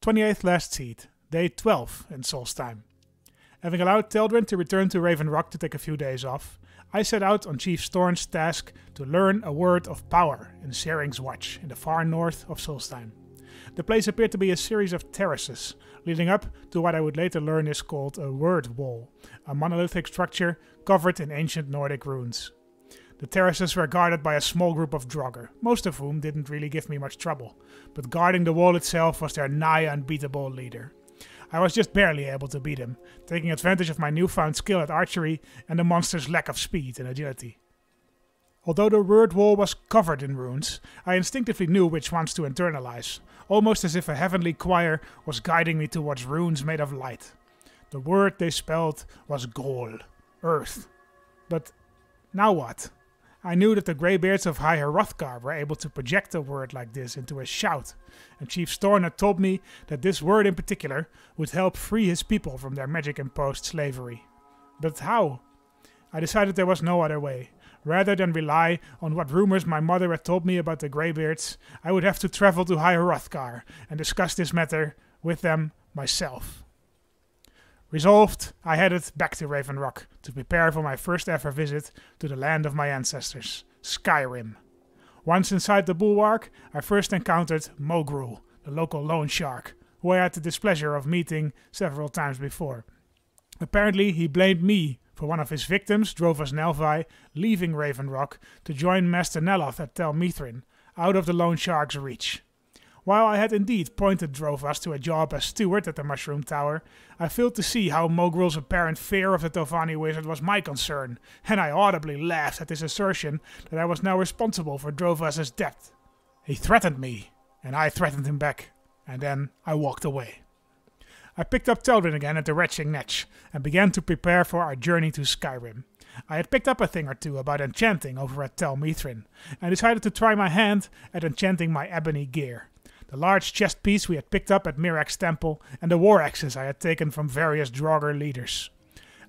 28th last seed, day 12 in Solstheim. Having allowed Teldwyn to return to Raven Rock to take a few days off, I set out on Chief Storn's task to learn a word of power in Sering's Watch in the far north of Solstheim. The place appeared to be a series of terraces, leading up to what I would later learn is called a word wall, a monolithic structure covered in ancient Nordic runes. The terraces were guarded by a small group of Draugr, most of whom didn't really give me much trouble, but guarding the wall itself was their nigh unbeatable leader. I was just barely able to beat him, taking advantage of my newfound skill at archery and the monster's lack of speed and agility. Although the word wall was covered in runes, I instinctively knew which ones to internalize, almost as if a heavenly choir was guiding me towards runes made of light. The word they spelled was Gol, earth. But now what? I knew that the greybeards of High Hrothgar were able to project a word like this into a shout, and Chief Storn had told me that this word in particular would help free his people from their magic-imposed slavery. But how? I decided there was no other way. Rather than rely on what rumors my mother had told me about the greybeards, I would have to travel to High Hrothgar and discuss this matter with them myself. Resolved, I headed back to Raven Rock to prepare for my first ever visit to the land of my ancestors, Skyrim. Once inside the bulwark, I first encountered Mogrul, the local loan shark, who I had the displeasure of meeting several times before. Apparently, he blamed me for one of his victims, Drovas Nelvi, leaving Raven Rock to join Master Neloth at Tel Mithrin, out of the loan shark's reach. While I had indeed pointed Drovas to a job as steward at the Mushroom Tower, I failed to see how Mogrul's apparent fear of the Tovani wizard was my concern, and I audibly laughed at his assertion that I was now responsible for Drovas' death. He threatened me, and I threatened him back, and then I walked away. I picked up Teldwyn again at the Retching Netch, and began to prepare for our journey to Skyrim. I had picked up a thing or two about enchanting over at Tel Mithrin, and decided to try my hand at enchanting my ebony gear. The large chest piece we had picked up at Mirak's temple, and the war axes I had taken from various Draugr leaders.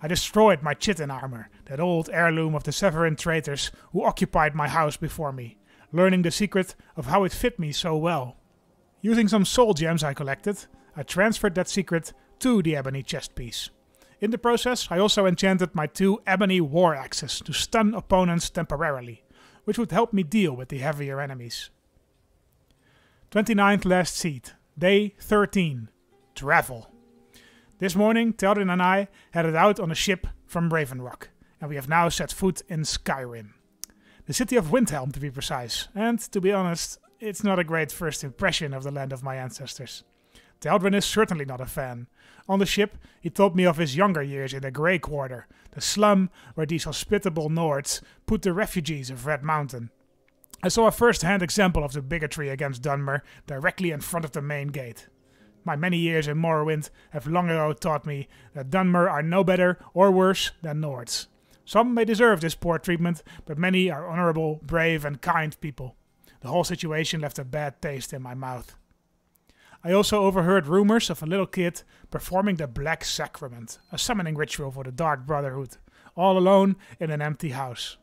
I destroyed my chitin armor, that old heirloom of the Severin traitors who occupied my house before me, learning the secret of how it fit me so well. Using some soul gems I collected, I transferred that secret to the ebony chest piece. In the process, I also enchanted my 2 ebony war axes to stun opponents temporarily, which would help me deal with the heavier enemies. 29th last seed, day 13, travel. This morning, Teldwyn and I headed out on a ship from Raven Rock, and we have now set foot in Skyrim. The city of Windhelm, to be precise, and, to be honest, it's not a great first impression of the land of my ancestors. Teldwyn is certainly not a fan. On the ship, he told me of his younger years in the Grey Quarter, the slum where these hospitable Nords put the refugees of Red Mountain. I saw a first-hand example of the bigotry against Dunmer directly in front of the main gate. My many years in Morrowind have long ago taught me that Dunmer are no better or worse than Nords. Some may deserve this poor treatment, but many are honorable, brave and kind people. The whole situation left a bad taste in my mouth. I also overheard rumors of a little kid performing the Black Sacrament, a summoning ritual for the Dark Brotherhood, all alone in an empty house.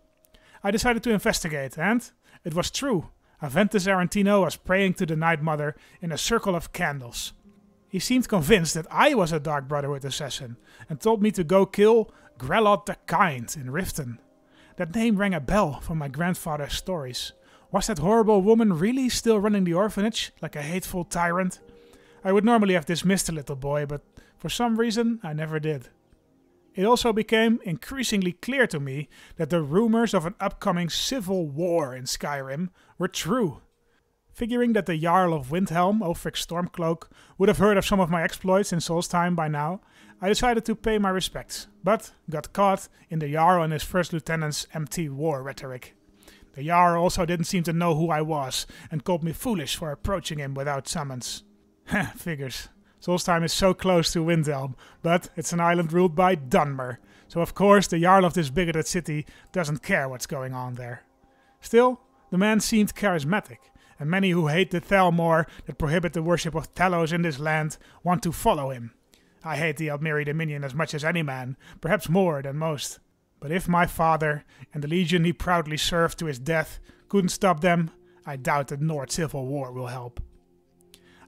I decided to investigate, and it was true. Aventus Arantino was praying to the Night Mother in a circle of candles. He seemed convinced that I was a Dark Brotherhood assassin, and told me to go kill Grelot the Kind in Riften. That name rang a bell from my grandfather's stories. Was that horrible woman really still running the orphanage, like a hateful tyrant? I would normally have dismissed the little boy, but for some reason I never did. It also became increasingly clear to me that the rumors of an upcoming civil war in Skyrim were true. Figuring that the Jarl of Windhelm, Ulfric Stormcloak, would have heard of some of my exploits in Solstheim by now, I decided to pay my respects, but got caught in the Jarl and his first lieutenant's empty war rhetoric. The Jarl also didn't seem to know who I was, and called me foolish for approaching him without summons. Heh, figures. Solstheim is so close to Windhelm, but it's an island ruled by Dunmer, so of course the Jarl of this bigoted city doesn't care what's going on there. Still, the man seemed charismatic, and many who hate the Thalmor that prohibit the worship of Talos in this land want to follow him. I hate the Aldmeri Dominion as much as any man, perhaps more than most. But if my father, and the legion he proudly served to his death, couldn't stop them, I doubt that Nord civil war will help.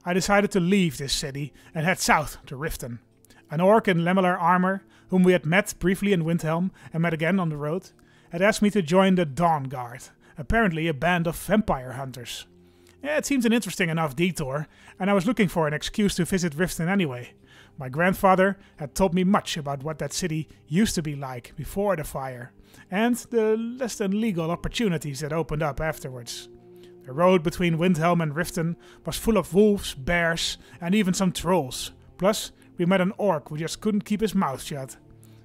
I decided to leave this city and head south to Riften. An orc in lamellar armor, whom we had met briefly in Windhelm and met again on the road, had asked me to join the Dawn Guard, apparently a band of vampire hunters. Yeah, it seems an interesting enough detour, and I was looking for an excuse to visit Riften anyway. My grandfather had told me much about what that city used to be like before the fire, and the less than legal opportunities that opened up afterwards. The road between Windhelm and Riften was full of wolves, bears, and even some trolls. Plus, we met an orc who just couldn't keep his mouth shut.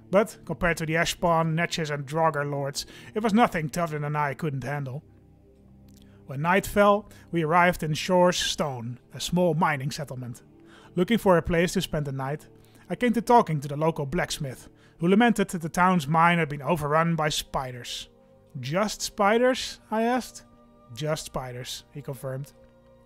But, compared to the Ashspawn, Netches and Draugr lords, it was nothing Tevlin and I couldn't handle. When night fell, we arrived in Shore's Stone, a small mining settlement. Looking for a place to spend the night, I came to talking to the local blacksmith, who lamented that the town's mine had been overrun by spiders. Just spiders? I asked. Just spiders, he confirmed.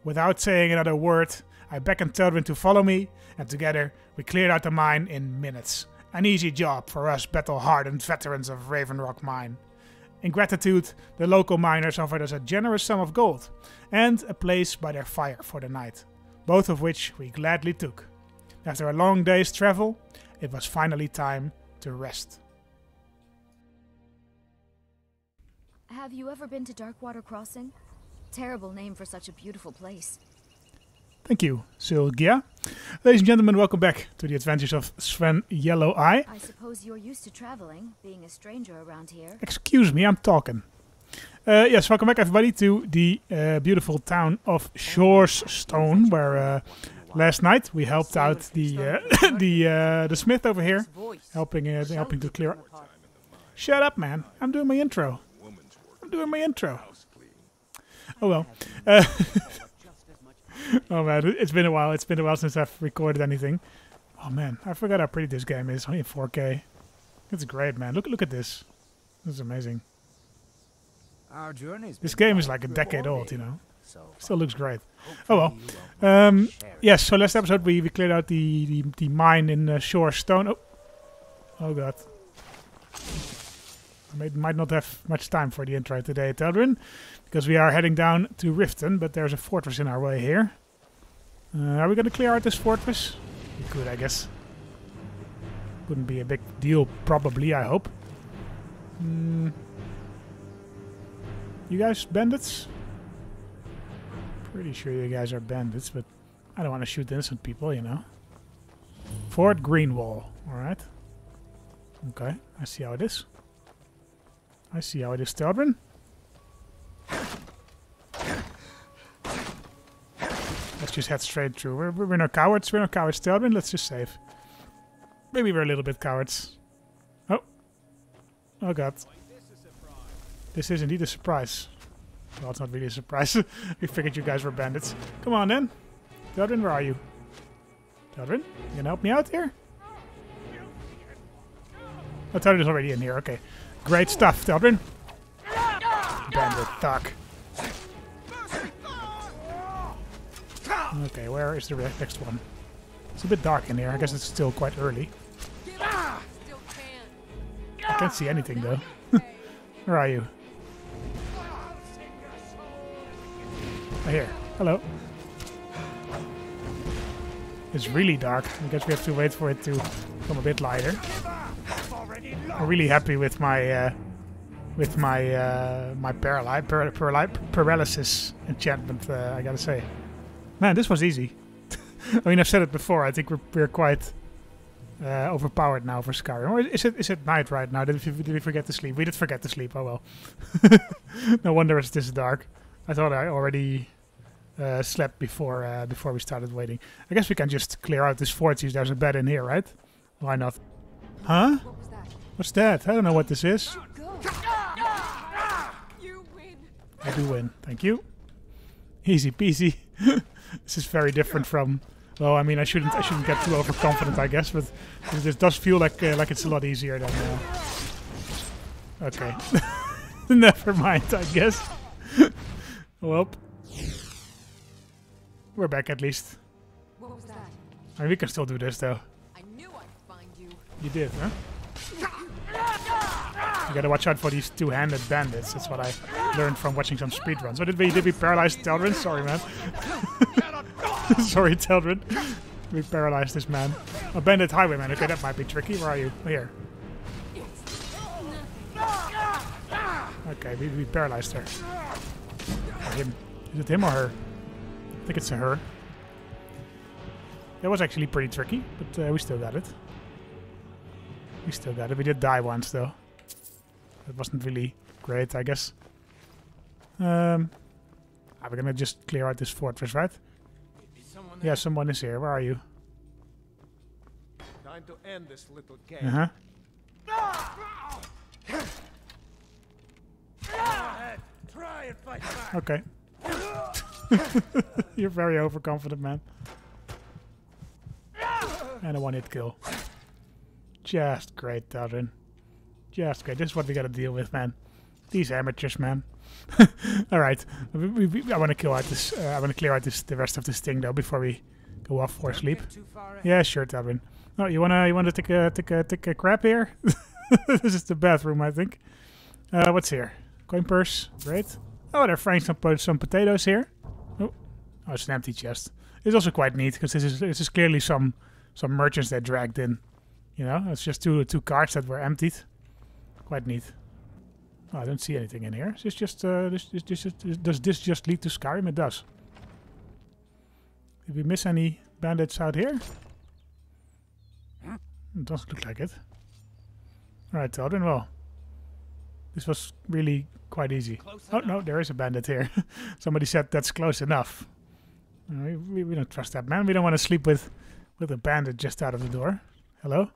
Without saying another word, I beckoned Tevlin to follow me, and together we cleared out the mine in minutes. An easy job for us battle-hardened veterans of Ravenrock Mine. In gratitude, the local miners offered us a generous sum of gold, and a place by their fire for the night, both of which we gladly took. After a long day's travel, it was finally time to rest. Have you ever been to Darkwater Crossing? Terrible name for such a beautiful place. Thank you, Sylgia. Ladies and gentlemen, welcome back to the adventures of Sven Yellow-Eye. I suppose you're used to traveling, being a stranger around here. Excuse me, I'm talking. Yes, welcome back everybody to the beautiful town of Shore's Stone, where last night we helped out the the smith over here, helping to clear. Shut up, man! I'm doing my intro. Oh well. Oh man, it's been a while. It's been a while since I've recorded anything. Oh man, I forgot how pretty this game is. Only in 4K. It's great, man. Look at this. This is amazing. This game is like a decade old, you know. Still looks great. Oh well. Yes. So last episode we cleared out the mine in Shore's Stone. Oh god. I might not have much time for the intro today, Tevlin, because we are heading down to Riften, but there's a fortress in our way here. Are we going to clear out this fortress? We could, I guess. Wouldn't be a big deal, probably, I hope. You guys bandits? Pretty sure you guys are bandits, but I don't want to shoot innocent people, you know. Fort Greenwall, alright. Okay, I see how it is. Tevlin. Let's just head straight through. We're no cowards. Tevlin. Let's just save. Maybe we're a little bit cowards. Oh. Oh god. This is indeed a surprise. Well, it's not really a surprise. We figured you guys were bandits. Come on then. Tevlin, where are you? Tevlin, you gonna help me out here? Oh, Tevlin's already in here. Okay. Great stuff, Tevlin. Bandit thug. Okay, where is the next one? It's a bit dark in here. I guess it's still quite early. I can't see anything though. Where are you? Oh, here. Hello. It's really dark. I guess we have to wait for it to become a bit lighter. I'm really happy with my my paralysis enchantment. I gotta say, man, this was easy. I mean, I've said it before. I think we're quite overpowered now for Skyrim. Or is it night right now? Did we forget to sleep? We did forget to sleep. Oh well. No wonder it's this dark. I thought I already slept before we started waiting. I guess we can just clear out this fort. There's a bed in here, right? Why not? Huh? What's that? I don't know what this is. I do win. Thank you. Easy peasy. This is very different from. Well, I mean, I shouldn't get too overconfident, I guess, but this does feel like it's a lot easier than. Okay. Never mind, I guess. Well, we're back at least. What was that? I mean, we can still do this though. I knew I'd find you. You did, huh? You gotta watch out for these two-handed bandits. That's what I learned from watching some speedruns. Oh, did we paralyze Tevlin? Sorry, man. Sorry, Teldrin. We paralyzed this man. A bandit highwayman. Okay, that might be tricky. Where are you? Here. Okay, we paralyzed her. Him. Is it him or her? I think it's a her. That was actually pretty tricky, but we still got it. We still got it. We did die once, though. That wasn't really great, I guess. We're gonna just clear out this fortress, right? Yeah, someone is here. Where are you? Time to end this little game. Uh-huh. Try and fight back. Okay. You're very overconfident, man. And a one-hit kill. Just great, Teldrin. Just great. This is what we gotta deal with, man. These amateurs, man. All right. I want to kill out this. I want to clear out the rest of this thing though before we go off for sleep. Yeah, sure, Teldrin. Oh, you wanna take a crap here? This is the bathroom, I think. What's here? Coin purse. Great. Oh, they're frying some potatoes here. Oh, it's an empty chest. It's also quite neat because this is clearly some merchants they dragged in. You know, it's just two carts that were emptied. Quite neat. Oh, I don't see anything in here. Is this just does this just lead to Skyrim? It does. Did we miss any bandits out here? It doesn't look like it. Alright, Teldrin, well. This was really quite easy. Oh, no, there is a bandit here. Somebody said that's close enough. We don't trust that, man. We don't want to sleep with a bandit just out of the door. Hello?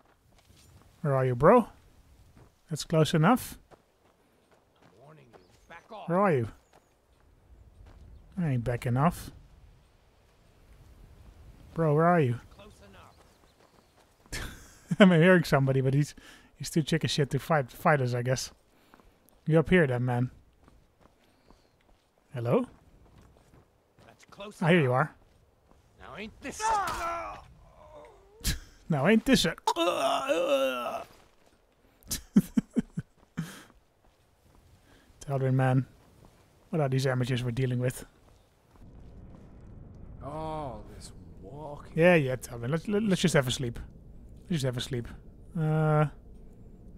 Where are you, bro? That's close enough. Where are you? I ain't backing off. Bro, where are you? I'm hearing somebody, but he's too chicken shit to fight us, I guess. You up here then, man. Hello? That's close. Here you are. Now ain't this Now ain't this it? Teldrin, man. What are these amateurs we're dealing with? Oh, this walking. Yeah, Teldrin. Let's just have a sleep. Let's just have a sleep. 9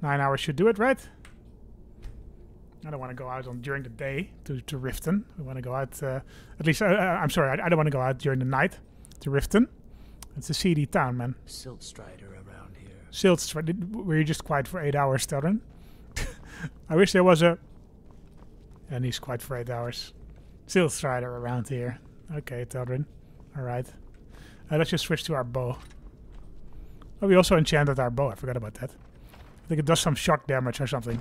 hours should do it, right? I don't want to go out during the day to Riften. I want to go out, at least, I'm sorry, I don't want to go out during the night to Riften. It's a seedy town, man. Silt Strider around here. Silt Strider, were you just quiet for 8 hours, Teldrin? I wish there was a... And he's quiet for 8 hours. Silt Strider around here. Okay, Teldrin. Alright. Let's just switch to our bow. Oh, we also enchanted our bow. I forgot about that. I think it does some shock damage or something.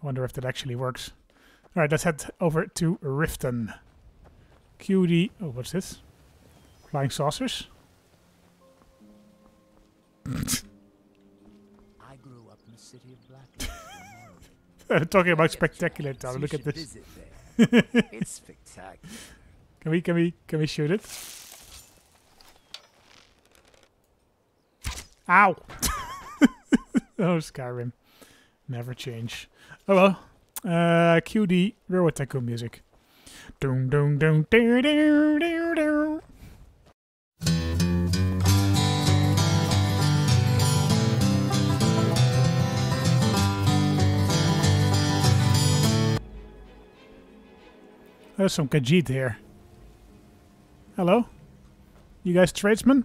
I wonder if that actually works. Alright, let's head over to Riften. QD... Oh, what's this? Flying saucers? I grew up in the city of Black. Talking about spectacular town. Look at this. It's spectacular. Can we shoot it? Ow! Oh, Skyrim. Never change. Oh well. QD Railroad Tycoon music. Doom doom doom doo doo doo doo. There's some Khajiit here. Hello? You guys tradesmen?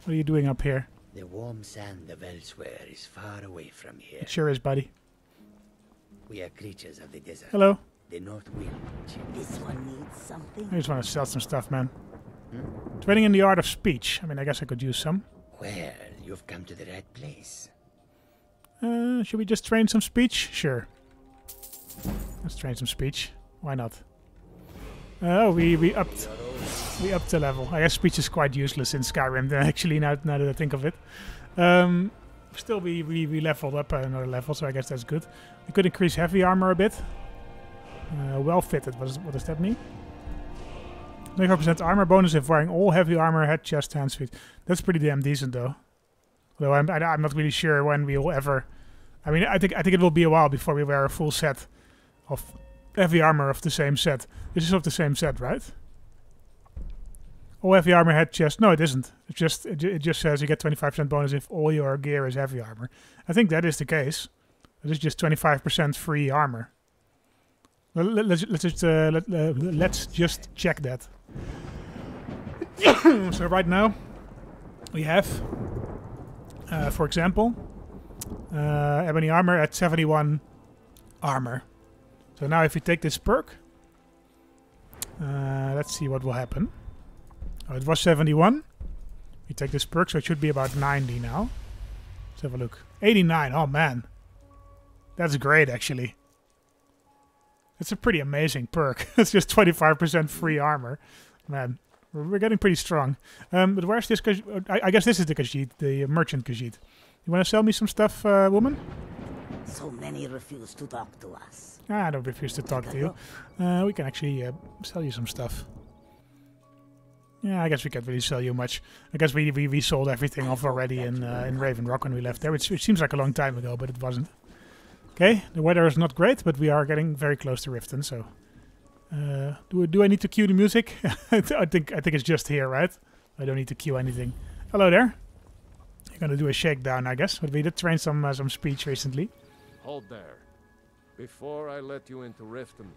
What are you doing up here? The warm sand of elsewhere is far away from here. It sure is, buddy. We are creatures of the desert. Hello? The north wind. This one needs something. I just want to sell some stuff, man. Trading in the art of speech. I mean, I guess I could use some. Well, you've come to the right place. Should we just train some speech? Sure. Let's train some speech. Why not? Oh, we upped the level. I guess speech is quite useless in Skyrim, actually, now that I think of it. Still, we leveled up another level, so I guess that's good. We could increase heavy armor a bit. Well fitted, what does that mean? 24% armor bonus if wearing all heavy armor, head, chest, hands, feet. That's pretty damn decent, though. Although I'm not really sure when we will ever... I mean, I think it will be a while before we wear a full set of heavy armor of the same set. This is of the same set, right? All heavy armor had chest. No, it isn't. It just says you get 25% bonus if all your gear is heavy armor. I think that is the case. It is just 25% free armor. Let's just check that. So right now we have, for example, ebony armor at 71 armor. So now if we take this perk, let's see what will happen. Oh, it was 71. We take this perk, so it should be about 90 now. Let's have a look. 89. Oh man, that's great actually. It's a pretty amazing perk. It's just 25% free armor. Man, we're getting pretty strong. But where's this? I guess this is the Khajiit, the merchant Khajiit. You want to sell me some stuff, woman? So many refuse to talk to us. I don't refuse to talk to you. We can actually sell you some stuff. Yeah, I guess we can't really sell you much. I guess we sold everything off already in Raven Rock when we left there, which seems like a long time ago, but it wasn't. Okay, the weather is not great, but we are getting very close to Riften, so... do I need to cue the music? I think it's just here, right? I don't need to cue anything. Hello there. You're gonna do a shakedown, I guess, but we did train some speech recently. Hold there. Before I let you into Riften,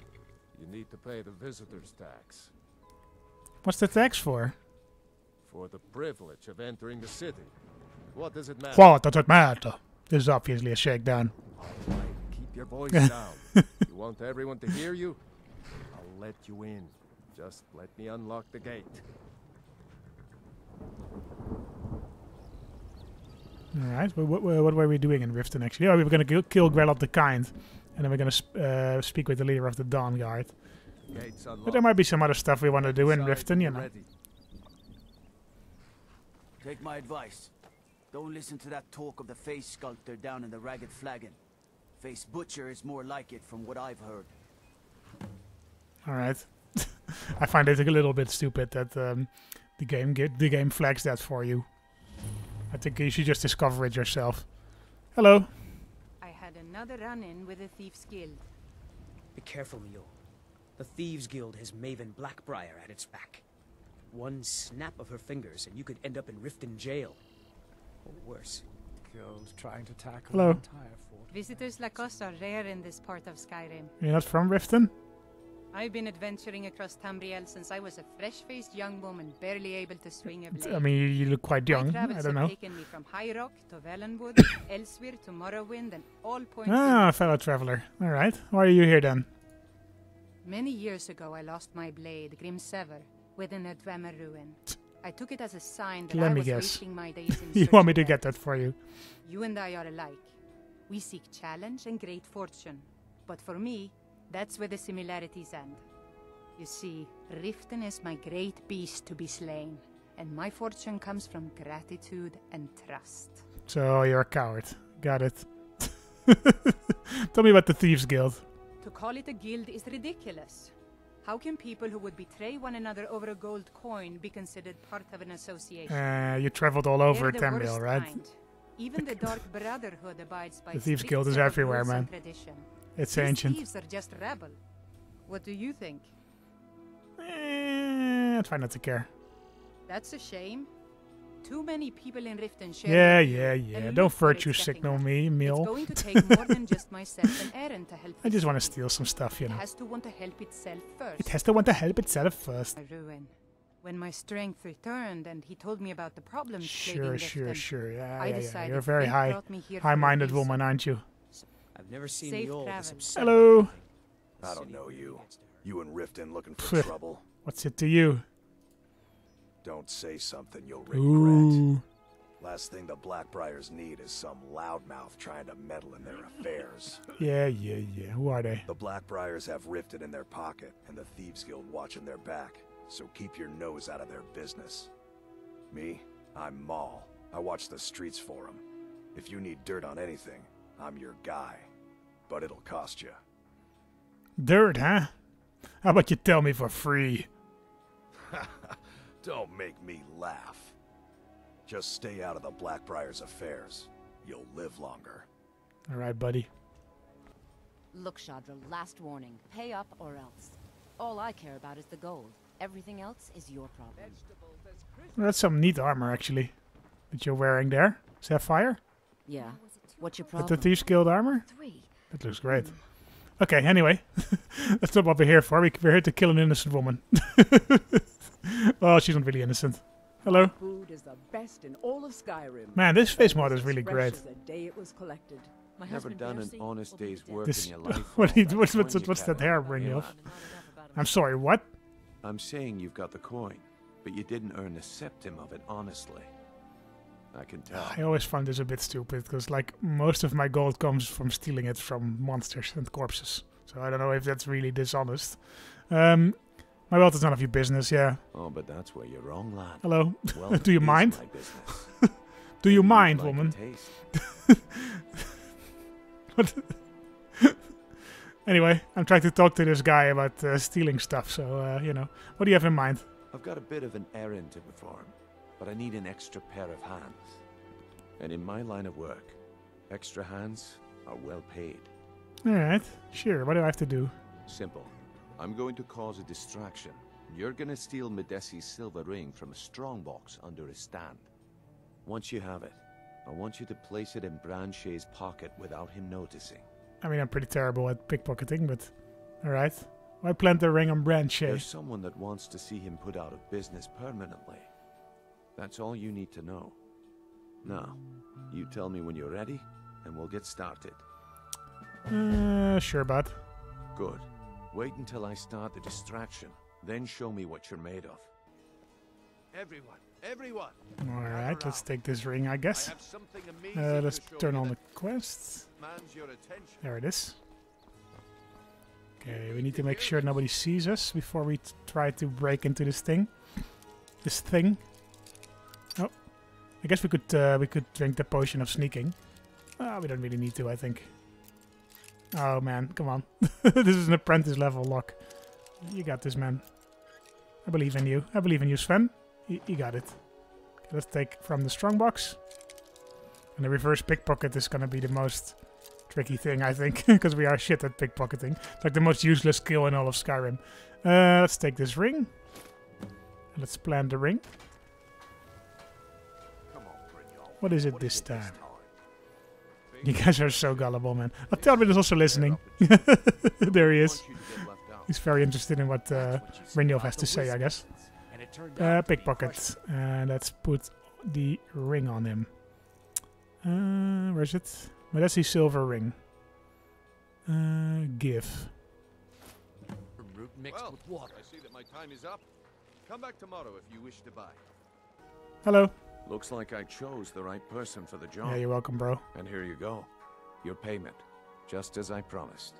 you need to pay the visitor's tax. What's the tax for? For the privilege of entering the city. What does it matter? What does it matter? This is obviously a shakedown. Alright, keep your voice down. You want everyone to hear you? I'll let you in. Just let me unlock the gate. Alright, what were we doing in Riften actually? Oh, we were going to kill Grelot the Kind. And then we're going to speak with the leader of the Dawn Guard. But there might be some other stuff we want to do in Riften, you know. Take my advice. Don't listen to that talk of the face sculptor down in the Ragged Flagon. Face Butcher is more like it from what I've heard. Alright. I find it a little bit stupid that the game flags that for you. I think you should just discover it yourself. Hello. I had another run-in with the Thieves Guild. Be careful, Mio. The Thieves Guild has Maven Blackbriar at its back. One snap of her fingers and you could end up in Riften jail. Or worse. Guild trying to tackle Hello. the entire fort. Visitors like us are rare in this part of Skyrim. You're not from Riften? I've been adventuring across Tamriel since I was a fresh-faced young woman, barely able to swing a blade. I mean, you look quite young. My I travels don't know. have taken me from High Rock to Valenwood, Elsewhere to Morrowind, and all points. Ah, fellow traveler. Alright. Why are you here then? Many years ago, I lost my blade, Grim Sever, within a Dwemer ruin. I took it as a sign that Let I me was guess. reaching my days in You search want me of to death. get that for you? You and I are alike. We seek challenge and great fortune. But for me, that's where the similarities end. You see, Riften is my great beast to be slain, and my fortune comes from gratitude and trust. So, you're a coward. Got it. Tell me about the Thieves Guild. To call it a guild is ridiculous. How can people who would betray one another over a gold coin be considered part of an association? You traveled all over They're the Tamriel, worst right? kind. Even the Dark Brotherhood abides by The Thieves strict Guild is set of everywhere, rules and man. tradition. It's These ancient. thieves are just rabble. What do you think? I try not to care. That's a shame. Too many people in Riften share. Yeah. and Don't look where virtue it's getting signal us. me, It's Mill. going to take more than just myself and Aaron to help. I just this want to city. steal some stuff, you It know. has to want to help itself first. It has to want to help itself first. My ruin. When my strength returned and he told me about the problems plaguing Sure. Riften, Yeah. I decided You're a very fate brought me here for a high-minded reason. woman, aren't you? I've never seen Safe Mjolnir this travels. upset. Hello. I don't know you. You and Riften looking for trouble. What's it to you? Don't say something you'll regret. Ooh. Last thing the Blackbriars need is some loudmouth trying to meddle in their affairs. Yeah. Who are they? The Blackbriars have Riften in their pocket and the Thieves Guild watching their back, so keep your nose out of their business. Me? I'm Maul. I watch the streets for them. If you need dirt on anything, I'm your guy. But it'll cost you. Dirt, huh? How about you tell me for free? Don't make me laugh. Just stay out of the Blackbriars' affairs. You'll live longer. Alright, buddy. Look, Shadra, last warning. Pay up or else. All I care about is the gold. Everything else is your problem. Well, that's some neat armor, actually, that you're wearing there. Sapphire? Yeah. What's your With problem? the Thieves Guild armor? That looks great. Okay, anyway. That's not what we're here for. We're here to kill an innocent woman. Well, she's not really innocent. Hello. Food is the best in all of Skyrim. Man, this face mod is really Fresh great. as the day it was collected. My Never husband done an Darcy honest will be day's dead. work This, in your life. what's that hair bringing off? I'm sorry, what? I'm saying you've got the coin, but you didn't earn a septim of it honestly. I can tell. I always found this a bit stupid, because like most of my gold comes from stealing it from monsters and corpses. So I don't know if that's really dishonest. My wealth is none of your business, yeah. Oh, but that's where you're wrong, lad. Hello. Wealth Do you is mind? my business. Do you Maybe mind, you'd like a woman? taste. What? Anyway, I'm trying to talk to this guy about stealing stuff, so, you know. What do you have in mind? I've got a bit of an errand to perform, but I need an extra pair of hands. And in my line of work, extra hands are well paid. Alright, sure. What do I have to do? Simple. I'm going to cause a distraction. You're gonna steal Medesi's silver ring from a strongbox under his stand. Once you have it, I want you to place it in Branchay's pocket without him noticing. I mean, I'm pretty terrible at pickpocketing, but alright. Why plant the ring on Branchay? There's someone that wants to see him put out of business permanently. That's all you need to know. Now, you tell me when you're ready, and we'll get started. Sure, bud. Good. Wait until I start the distraction, then show me what you're made of. Everyone! Alright, let's take this ring, I guess. I have something amazing Let's to show turn you on the that quests. demands your attention. There it is. Okay, we need to make sure nobody sees us before we try to break into this thing. Oh, I guess we could drink the potion of sneaking. We don't really need to, I think. Oh man, come on. This is an apprentice level lock. You got this, man. I believe in you. I believe in you, Sven. You got it. Okay, let's take from the strongbox. And the reverse pickpocket is gonna be the most tricky thing, I think, because we are shit at pickpocketing. It's like the most useless skill in all of Skyrim. Let's take this ring. And let's plant the ring. What is it this time? You guys are so gullible, man. Oh, Talbot is also listening. There he is. He's very interested in what Brynjolf has to say, I guess. Pickpocket. Let's put the ring on him. Where is it? But that's the silver ring. Give. Mixed with water. I see that my time is up. Come back tomorrow if you wish to buy. Hello. Looks like I chose the right person for the job. Yeah, you're welcome, bro. And here you go. Your payment. Just as I promised.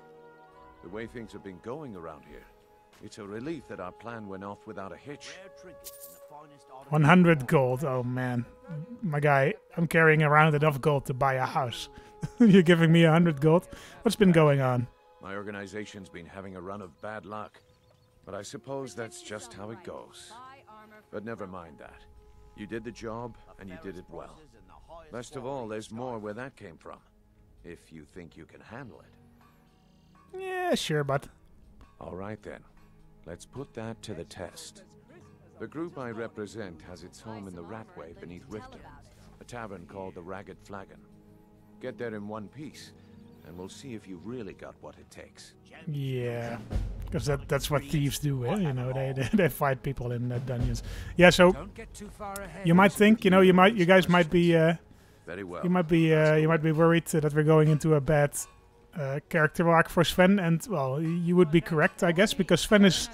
The way things have been going around here, it's a relief that our plan went off without a hitch. 100 gold. Oh, man. My guy, I'm carrying around enough gold to buy a house. You're giving me 100 gold? What's been going on? My organization's been having a run of bad luck. But I suppose that's just how it goes. But never mind that. You did the job, and you did it well. Best of all, there's more where that came from. If you think you can handle it. Yeah, sure, but... Alright then. Let's put that to the test. The group I represent has its home in the Ratway beneath Riften, a tavern called the Ragged Flagon. Get there in one piece, and we'll see if you've really got what it takes. Yeah, because that's what thieves do, eh? You know, they fight people in dungeons. Yeah, so you might think, you know, you guys might be, very well. you might be worried that we're going into a bad character arc for Sven, and well, you would be correct, I guess, because Sven is,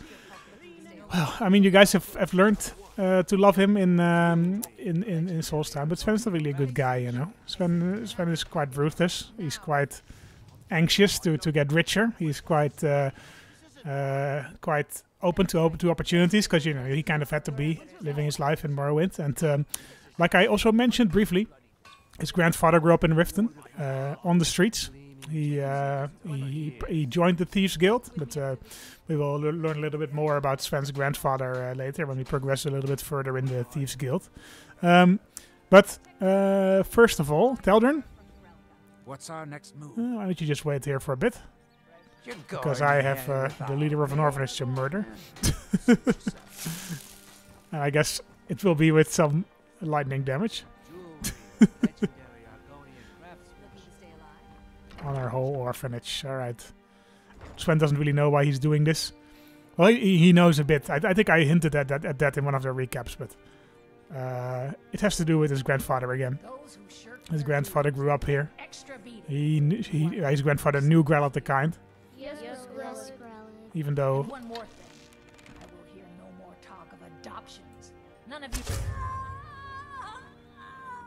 well, I mean, you guys have learned to love him in Solstheim, but Sven's not really a good guy, you know. Sven is quite ruthless. He's quite anxious to get richer. He's quite open to opportunities, because you know he kind of had to be living his life in Morrowind. And like I also mentioned briefly, his grandfather grew up in Riften on the streets. He joined the Thieves Guild, but we will learn a little bit more about Sven's grandfather later when we progress a little bit further in the Thieves Guild. But first of all, Teldrin, what's our next move? why don't you just wait here for a bit? because I have the leader of an orphanage to murder. And I guess it will be with some lightning damage. On our whole orphanage. Alright. Sven doesn't really know why he's doing this. Well, he knows a bit. I think I hinted at that in one of the recaps, but it has to do with his grandfather again. His grandfather grew up here. His grandfather knew Grell of the Kind. Yes, Grell. Even though... One more thing. I will hear no more talk of adoptions. None of you...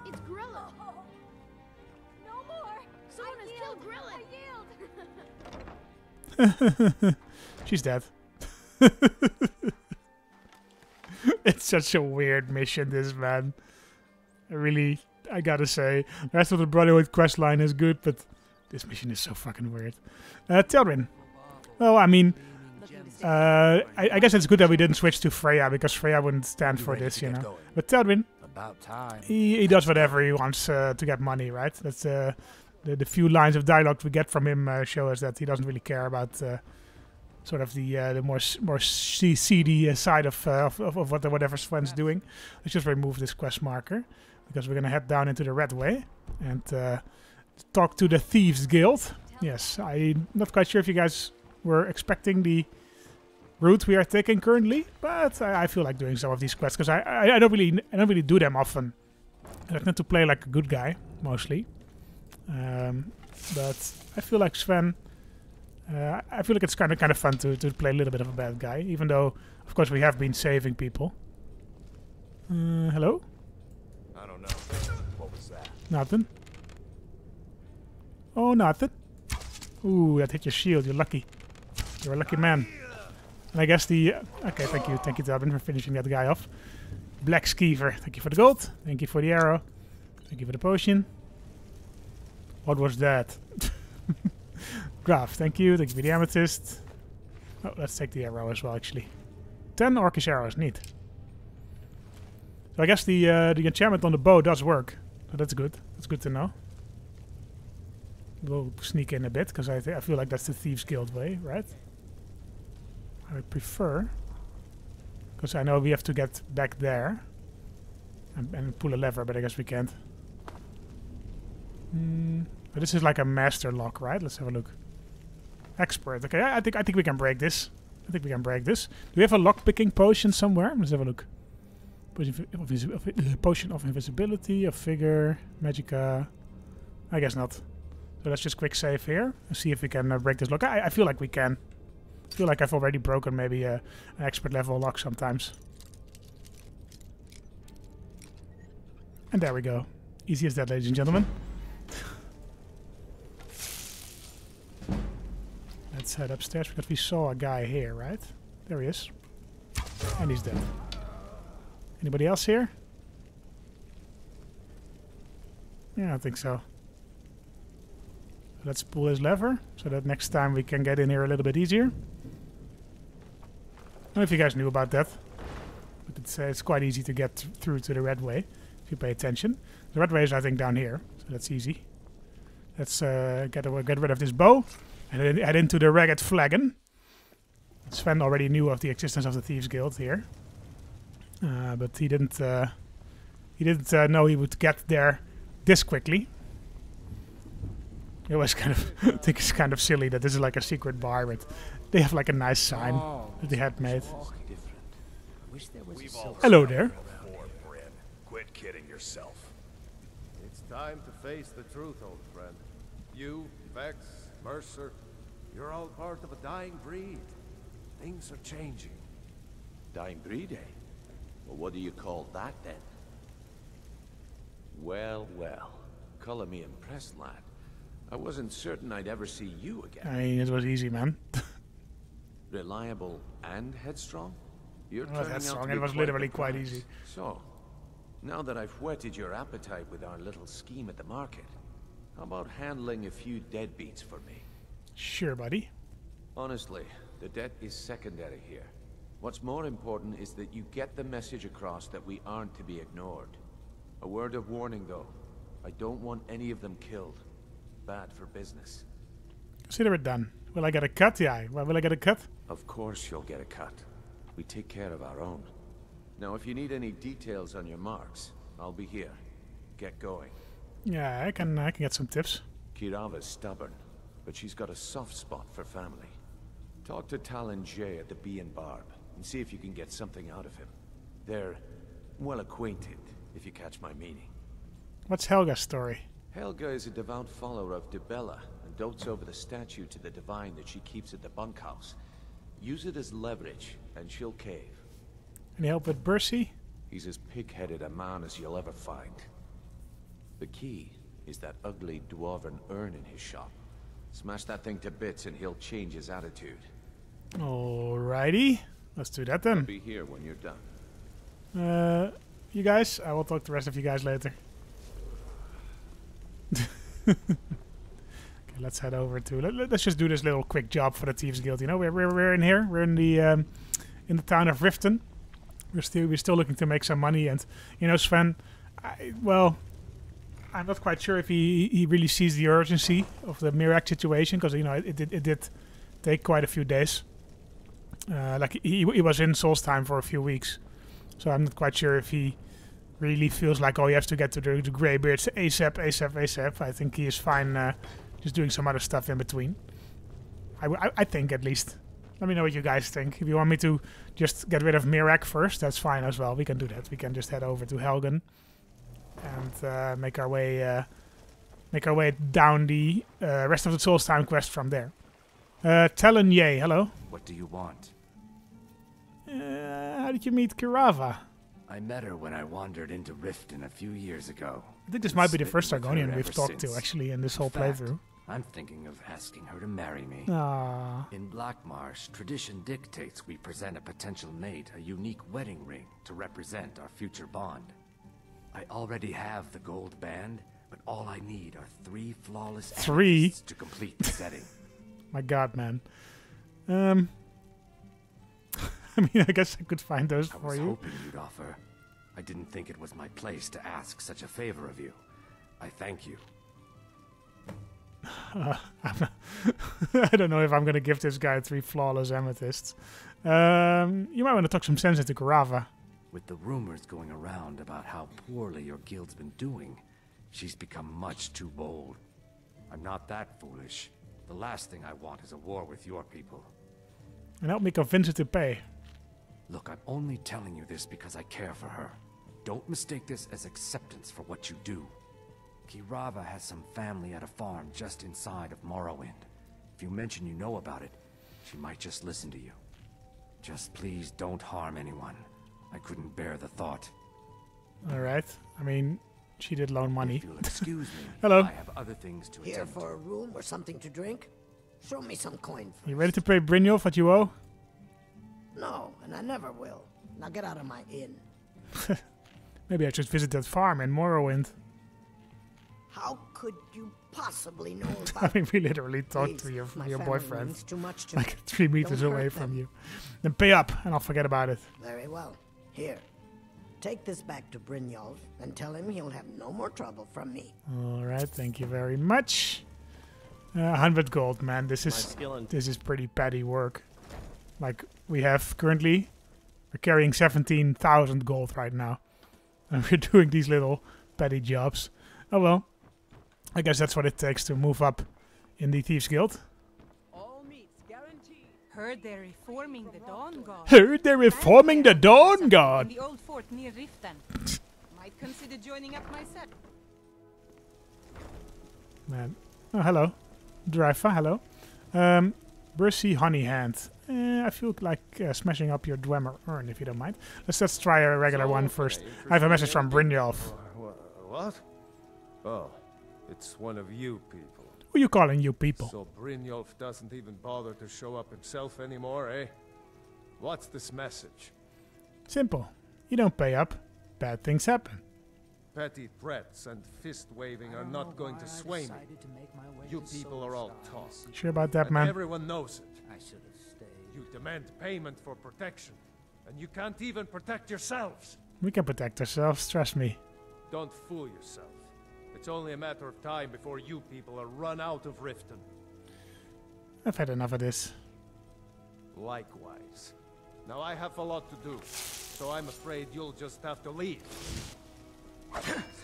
It's Grilla. No more. Someone has killed Grilla. She's dead. It's such a weird mission, this, man. I gotta say, the rest of the Brotherhood quest line is good, but this mission is so fucking weird. Teldrin. Well, I mean, I guess it's good that we didn't switch to Freya, because Freya wouldn't stand for this, you know. But Teldrin, about time. He does whatever he wants to get money, right? That's the few lines of dialogue we get from him show us that he doesn't really care about sort of the more seedy side of whatever Sven's doing. Let's just remove this quest marker, because we're going to head down into the Red Way and talk to the Thieves Guild. Yes, I'm not quite sure if you guys were expecting the route we are taking currently, but I feel like doing some of these quests because I don't really do them often. I tend to play like a good guy mostly, but I feel like Sven. I feel like it's kind of fun to play a little bit of a bad guy, even though of course we have been saving people. Hello? I don't know. What was that? Nothing. Oh, nothing. Ooh, that hit your shield. You're lucky. You're a lucky man. And I guess the... okay, thank you, Talbin, for finishing that guy off. Black Skeever, thank you for the gold. Thank you for the arrow. Thank you for the potion. What was that? Graf, thank you. Thank you for the amethyst. Oh, let's take the arrow as well, actually. 10 orcish arrows, neat. So I guess the enchantment on the bow does work. So that's good. That's good to know. We'll sneak in a bit, because I feel like that's the Thieves Guild way, right? I would prefer, because I know we have to get back there and pull a lever, but I guess we can't. But this is like a master lock, right? Let's have a look. Expert. Okay, I think we can break this. I think we can break this. Do we have a lock-picking potion somewhere? Let's have a look. Potion of invisibility, of figure, magicka. I guess not. So let's just quick save here and see if we can break this lock. I feel like we can. I feel like I've already broken maybe an expert level lock sometimes. And there we go. Easy as that, ladies and gentlemen. Let's head upstairs because we saw a guy here, right? There he is. And he's dead. Anybody else here? Yeah, I think so. Let's pull this lever so that next time we can get in here a little bit easier. I don't know if you guys knew about that, but it's quite easy to get through to the Red Way if you pay attention. The Red Way is, I think, down here, so that's easy. Let's get rid of this bow and then head into the Ragged Flagon. Sven already knew of the existence of the Thieves Guild here, but he didn't know he would get there this quickly. It was kind of, I think it's kind of silly that this is like a secret bar, but they have like a nice sign that they had made. Hello there. Quit kidding yourself. It's time to face the truth, old friend. You, Vex, Mercer, you're all part of a dying breed. Things are changing. Dying breed, eh? Well, what do you call that, then? Well, well. Color me impressed, lad. I wasn't certain I'd ever see you again. I mean, it was easy, man. Reliable and headstrong? You're turning headstrong. It was literally quite easy. So, now that I've whetted your appetite with our little scheme at the market, how about handling a few deadbeats for me? Sure, buddy. Honestly, the debt is secondary here. What's more important is that you get the message across that we aren't to be ignored. A word of warning, though. I don't want any of them killed. Bad for business. Consider it done. Will I get a cut? Yeah. Well, will I get a cut? Of course you'll get a cut. We take care of our own. Now, if you need any details on your marks, I'll be here. Get going. Yeah, I can get some tips. Kirava's stubborn, but she's got a soft spot for family. Talk to Talon Jay at the Bee and Barb, and see if you can get something out of him. They're well acquainted, if you catch my meaning. What's Helga's story? Helga is a devout follower of Dibella, and dotes over the statue to the divine that she keeps at the bunkhouse. Use it as leverage, and she'll cave. Any help with Bercy? He's as pig-headed a man as you'll ever find. The key is that ugly dwarven urn in his shop. Smash that thing to bits and he'll change his attitude. Alrighty. Let's do that then. I'll be here when you're done. You guys, I will talk to the rest of you guys later. Okay, let's head over to... Let's just do this little quick job for the Thieves Guild. You know, we're in here. We're in the town of Riften. We're still looking to make some money. And, you know, Sven... I'm not quite sure if he really sees the urgency of the Mirac situation, because, you know, it did take quite a few days. Like, he was in Solstheim for a few weeks. So I'm not quite sure if he really feels like, oh, he has to get to the Greybeards ASAP. I think he is fine just doing some other stuff in between. I think, at least. Let me know what you guys think. If you want me to just get rid of Mirac first, that's fine as well. We can do that. We can just head over to Helgen and make our way down the rest of the Solstheim quest from there. Talon Yay, hello. What do you want? How did you meet Kirava? I met her when I wandered into Riften a few years ago. I think this might be the first Argonian we've talked to, actually, in this whole playthrough. I'm thinking of asking her to marry me. Aww. In Blackmarsh, tradition dictates we present a potential mate a unique wedding ring to represent our future bond. I already have the gold band, but all I need are 3 flawless amethysts to complete the setting. My god, man. I mean, I guess I could find those for you. I was hoping you'd offer. I didn't think it was my place to ask such a favor of you. I thank you. I don't know if I'm going to give this guy 3 flawless amethysts. You might want to talk some sense into Kirava. With the rumors going around about how poorly your guild's been doing, she's become much too bold. I'm not that foolish. The last thing I want is a war with your people. And help me convince her to pay. Look, I'm only telling you this because I care for her. Don't mistake this as acceptance for what you do. Kirava has some family at a farm just inside of Morrowind. If you mention you know about it, she might just listen to you. Just please don't harm anyone. I couldn't bear the thought. Alright. I mean, she did loan money. If you'll excuse me, hello. I have other things to attend Here for a room or something to drink? Show me some coin first. You ready to pay Brynjolf what you owe? No, and I never will. Now get out of my inn. Maybe I should visit that farm in Morrowind. How could you possibly know about... I mean, we literally talked to your boyfriend. Too much to like 3 meters away from you. Then pay up, and I'll forget about it. Very well. Here. Take this back to Brynjolf and tell him he'll have no more trouble from me. Alright, thank you very much. 100 gold, man. This is pretty petty work. Like, we have currently... We're carrying 17,000 gold right now. And we're doing these little petty jobs. Oh well. I guess that's what it takes to move up in the Thieves Guild. All meats guaranteed. Heard they're reforming the Dawn God. Heard they're reforming the Dawn God. In the old fort near Riften. Might consider joining up myself. Man. Oh, hello. Driver, hello. Bercy Honeyhand. I feel like smashing up your Dwemer urn, if you don't mind. Let's try a regular one first. I have a message from Brynjolf. What? Oh, it's one of you people. Who are you calling you people? So Brynjolf doesn't even bother to show up himself anymore, eh? What's this message? Simple. You don't pay up, bad things happen. Petty threats and fist-waving are not going to sway me. You people are all talk. Sure about that, man? Everyone knows it. I should have stayed. You demand payment for protection, and you can't even protect yourselves. We can protect ourselves, trust me. Don't fool yourself. It's only a matter of time before you people are run out of Riften. I've had enough of this. Likewise. Now I have a lot to do, so I'm afraid you'll just have to leave.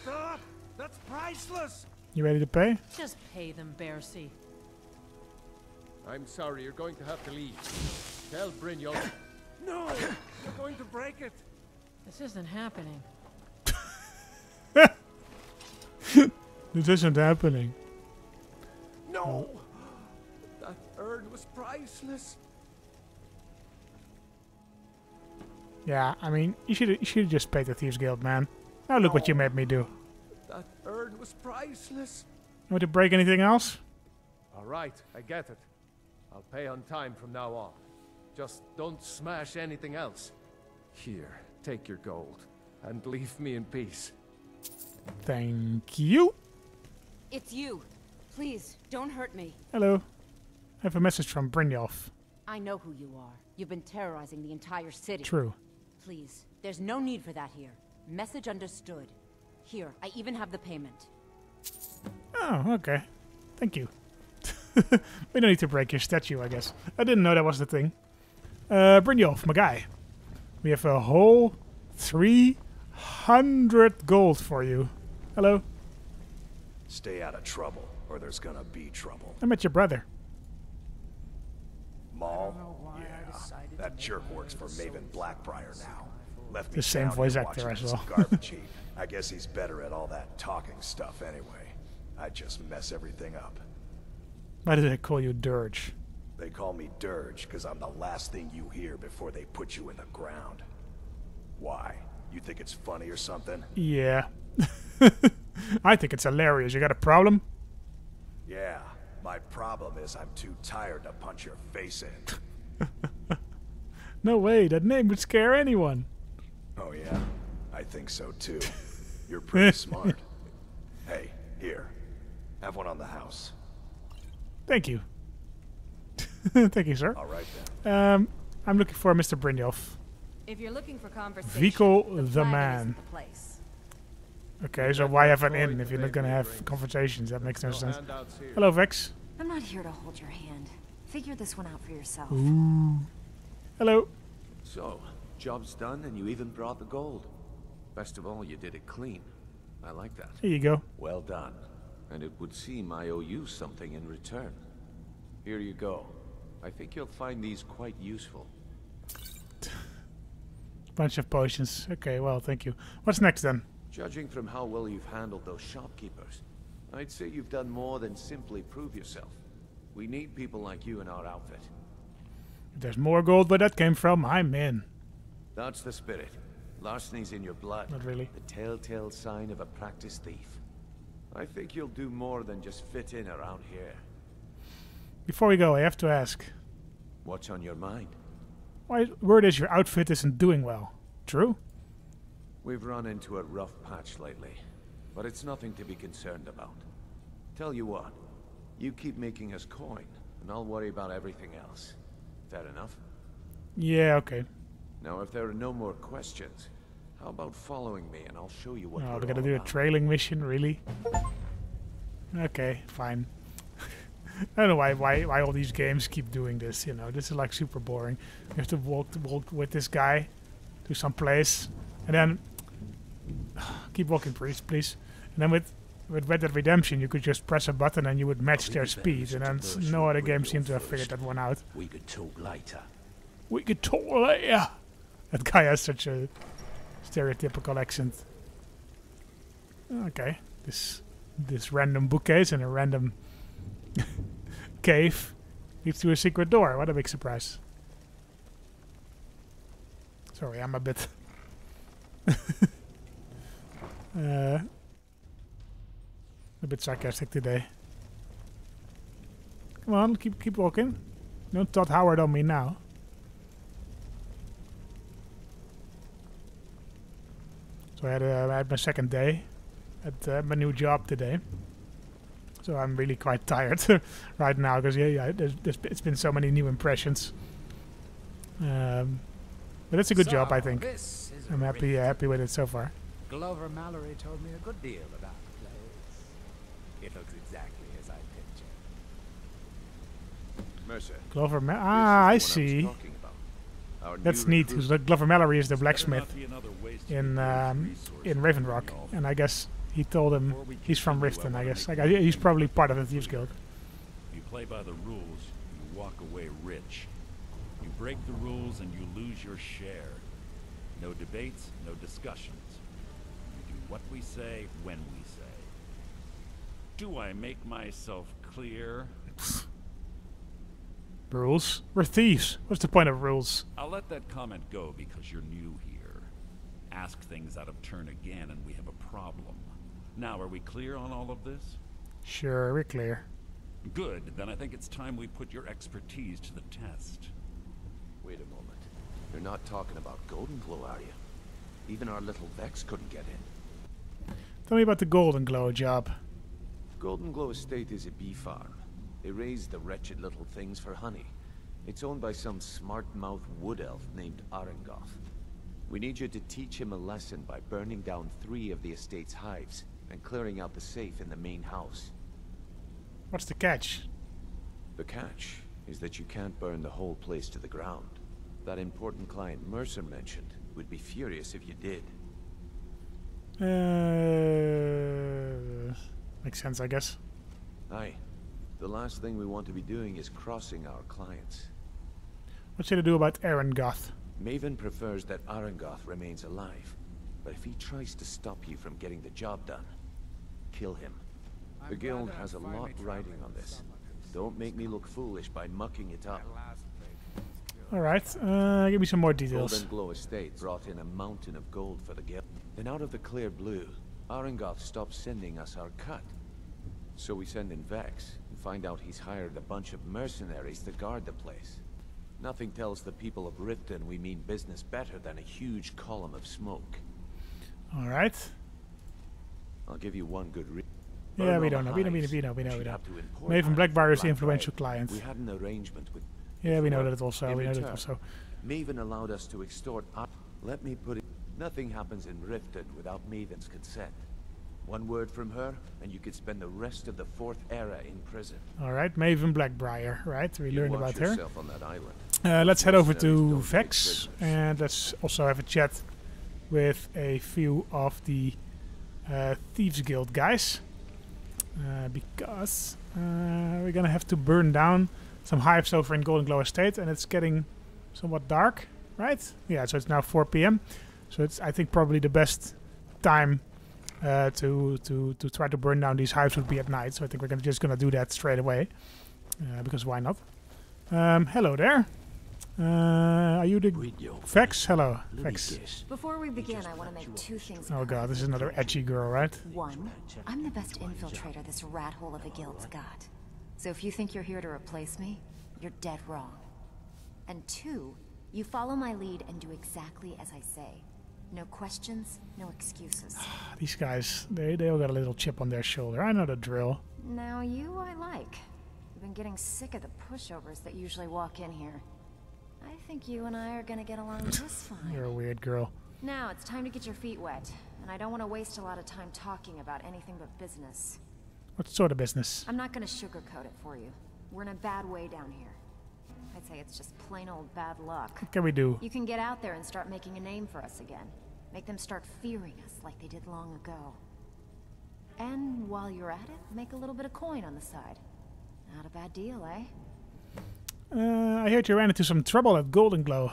Stop! That's priceless! You ready to pay? Just pay them, Bercy. I'm sorry, you're going to have to leave. Tell Brynjolf. No! You're going to break it! This isn't happening. This isn't happening. No! That urn was priceless. Yeah, I mean, you should just pay the Thieves Guild, man. Now look what you made me do. That urn was priceless. You want to break anything else? All right, I get it. I'll pay on time from now on. Just don't smash anything else. Here, take your gold, and leave me in peace. Thank you. It's you. Please, don't hurt me. Hello. I have a message from Brynjolf. I know who you are. You've been terrorizing the entire city. True. Please, there's no need for that here. Message understood. Here, I even have the payment. Oh, okay. Thank you. We don't need to break your statue, I guess. I didn't know that was the thing. Brynjolf, my guy. We have a whole 300 gold for you. Hello. Stay out of trouble, or there's gonna be trouble. I met your brother. Maul? Yeah, that jerk works for Maven Blackbriar now. Left me The same down voice here actor watching as this well. garbage heap. I guess he's better at all that talking stuff anyway. I just mess everything up. Why did they call you Dirge? They call me Dirge because I'm the last thing you hear before they put you in the ground. Why? You think it's funny or something? Yeah. I think it's hilarious. You got a problem? Yeah. My problem is I'm too tired to punch your face in. No way. That name would scare anyone. Oh yeah? I think so too. You're pretty smart. Hey, here. Have one on the house. Thank you. Thank you, sir. All right then. I'm looking for Mr. Brynjolf. If you're looking for conversation, Vico the flagon man. isn't the place. Okay, so why have an inn if you're not gonna have conversations? That makes no sense. Hello, Vex. I'm not here to hold your hand. Figure this one out for yourself. Ooh. Hello. So, job's done and you even brought the gold. Best of all, you did it clean. I like that. Here you go. Well done. And it would seem I owe you something in return. Here you go. I think you'll find these quite useful. Bunch of potions. Okay, well, thank you. What's next then? Judging from how well you've handled those shopkeepers, I'd say you've done more than simply prove yourself. We need people like you in our outfit. If there's more gold where that came from, I'm in. That's the spirit. Larceny's in your blood. Not really. The telltale sign of a practiced thief. I think you'll do more than just fit in around here. Before we go, I have to ask. What's on your mind? Word is your outfit isn't doing well. True? We've run into a rough patch lately, but it's nothing to be concerned about. Tell you what, you keep making us coin, and I'll worry about everything else. Fair enough? Yeah, okay. Now, if there are no more questions, how about following me and I'll show you what Oh, we're we're gonna all do a about. trailing mission, really? Okay, fine. I don't know why all these games keep doing this, you know. This is like super boring. You have to walk with this guy to some place, and then keep walking, please. And then with Red Dead Redemption, you could just press a button and you would match their speed, and then no other game seems to have figured that one out. We could talk later. We could talk later. That guy has such a stereotypical accent. Okay, this random bookcase and a random cave leads to a secret door. What a big surprise. Sorry, I'm a bit a bit sarcastic today. Come on, keep walking. Don't Todd Howard on me now. So I had my second day at my new job today. So I'm really quite tired right now because it's been so many new impressions. But it's a good job, I think. I'm happy with it so far. Glover Mallory told me a good deal about the place. It looks exactly as I Mercer. Glover I this is the one see. was talking about. Our That's new neat, recruit. because the Glover Mallory is the blacksmith in Raven Rock, and I guess he told him he's from Riften, I guess. Like, he's probably part of the Thieves Guild. You play by the rules, you walk away rich. You break the rules and you lose your share. No debates, no discussions. We do what we say, when we say. Do I make myself clear? Rules? We're thieves. What's the point of rules? I'll let that comment go because you're new here. Ask things out of turn again and we have a problem. Now, are we clear on all of this? Sure, we're clear. Good, then I think it's time we put your expertise to the test. Wait a moment. You're not talking about Golden Glow, are you? Even our little Vex couldn't get in. Tell me about the Golden Glow job. Golden Glow Estate is a bee farm. They raise the wretched little things for honey. It's owned by some smart-mouthed wood elf named Arengoth. We need you to teach him a lesson by burning down 3 of the estate's hives and clearing out the safe in the main house. What's the catch? The catch is that you can't burn the whole place to the ground. That important client Mercer mentioned would be furious if you did. Makes sense, I guess. Aye. The last thing we want to be doing is crossing our clients. What should I do about Arengoth? Maven prefers that Arengoth remains alive. But if he tries to stop you from getting the job done, kill him. The guild has a lot riding on this. Don't make me look foolish by mucking it up. Alright, give me some more details. Golden Glow Estate brought in a mountain of gold for the guild. Then out of the clear blue, Arengoth stopped sending us our cut. So we send in Vex and find out he's hired a bunch of mercenaries to guard the place. Nothing tells the people of Riften we mean business better than a huge column of smoke. Alright. I'll give you one good reason. Yeah, we know. Maven Blackbriar is the influential client. We had an arrangement with... Yeah, we know that also. We know that also. Maven allowed us to extort... Let me put it... Nothing happens in Riften without Maven's consent. One word from her, and you could spend the rest of the 4th era in prison. Alright, Maven Blackbriar, right? We learned about her. On that island. Let's head over to Vex, and let's also have a chat with a few of the Thieves Guild guys. Because we're gonna have to burn down some hives over in Golden Glow Estate, and it's getting somewhat dark, right? Yeah, so it's now 4 p.m. So it's, I think, probably the best time to try to burn down these hives would be at night. So I think we're just gonna do that straight away, because why not? Hello there. Are you the Vex? Hello, Vex. Before we begin, I want to make 2 things. Oh god, this is another edgy girl, right? 1, I'm the best infiltrator this rat hole of a guild's got. So if you think you're here to replace me, you're dead wrong. And 2, you follow my lead and do exactly as I say. No questions, no excuses. These guys, they all got a little chip on their shoulder. I know the drill. Now you I like. I've been getting sick of the pushovers that usually walk in here. I think you and I are gonna get along just fine. You're a weird girl. Now it's time to get your feet wet, and I don't want to waste a lot of time talking about anything but business. What sort of business? I'm not gonna sugarcoat it for you. We're in a bad way down here. I'd say it's just plain old bad luck. What can we do? You can get out there and start making a name for us again. Make them start fearing us like they did long ago. And while you're at it, make a little bit of coin on the side. Not a bad deal, eh? I heard you ran into some trouble at Golden Glow.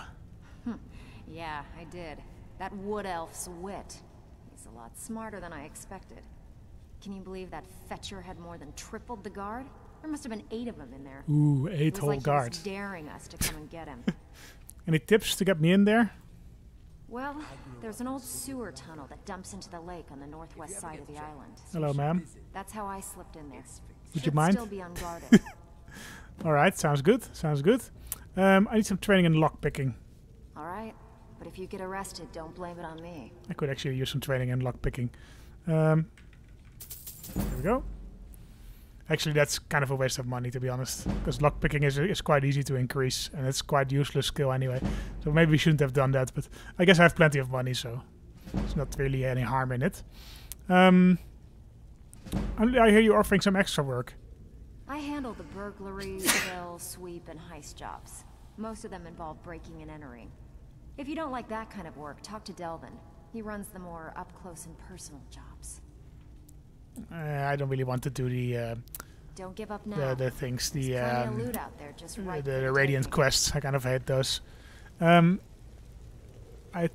Yeah, I did. That wood elf's wit. He's a lot smarter than I expected. Can you believe that fetcher had more than tripled the guard? There must have been 8 of them in there. Ooh, 8 whole like guards. He was daring us to come and get him. Any tips to get me in there? Well, there's an old sewer tunnel that dumps into the lake on the northwest side of the island. Hello, ma'am. That's how I slipped in there. Would you mind? Still be unguarded. Alright, sounds good. Sounds good. I need some training in lockpicking. Alright, but if you get arrested, don't blame it on me. I could actually use some training in lockpicking. There we go. Actually, that's kind of a waste of money, to be honest. Because lockpicking is quite easy to increase, and it's quite useless skill anyway. So maybe we shouldn't have done that, but I guess I have plenty of money, so there's not really any harm in it. I hear you offering some extra work. I handle the burglary, kill, sweep, and heist jobs. Most of them involve breaking and entering. If you don't like that kind of work, talk to Delvin. He runs the more up-close and personal jobs. I don't really want to do the don't give up now. The things, There's plenty of loot out there, just right the Radiant quests. I kind of hate those. I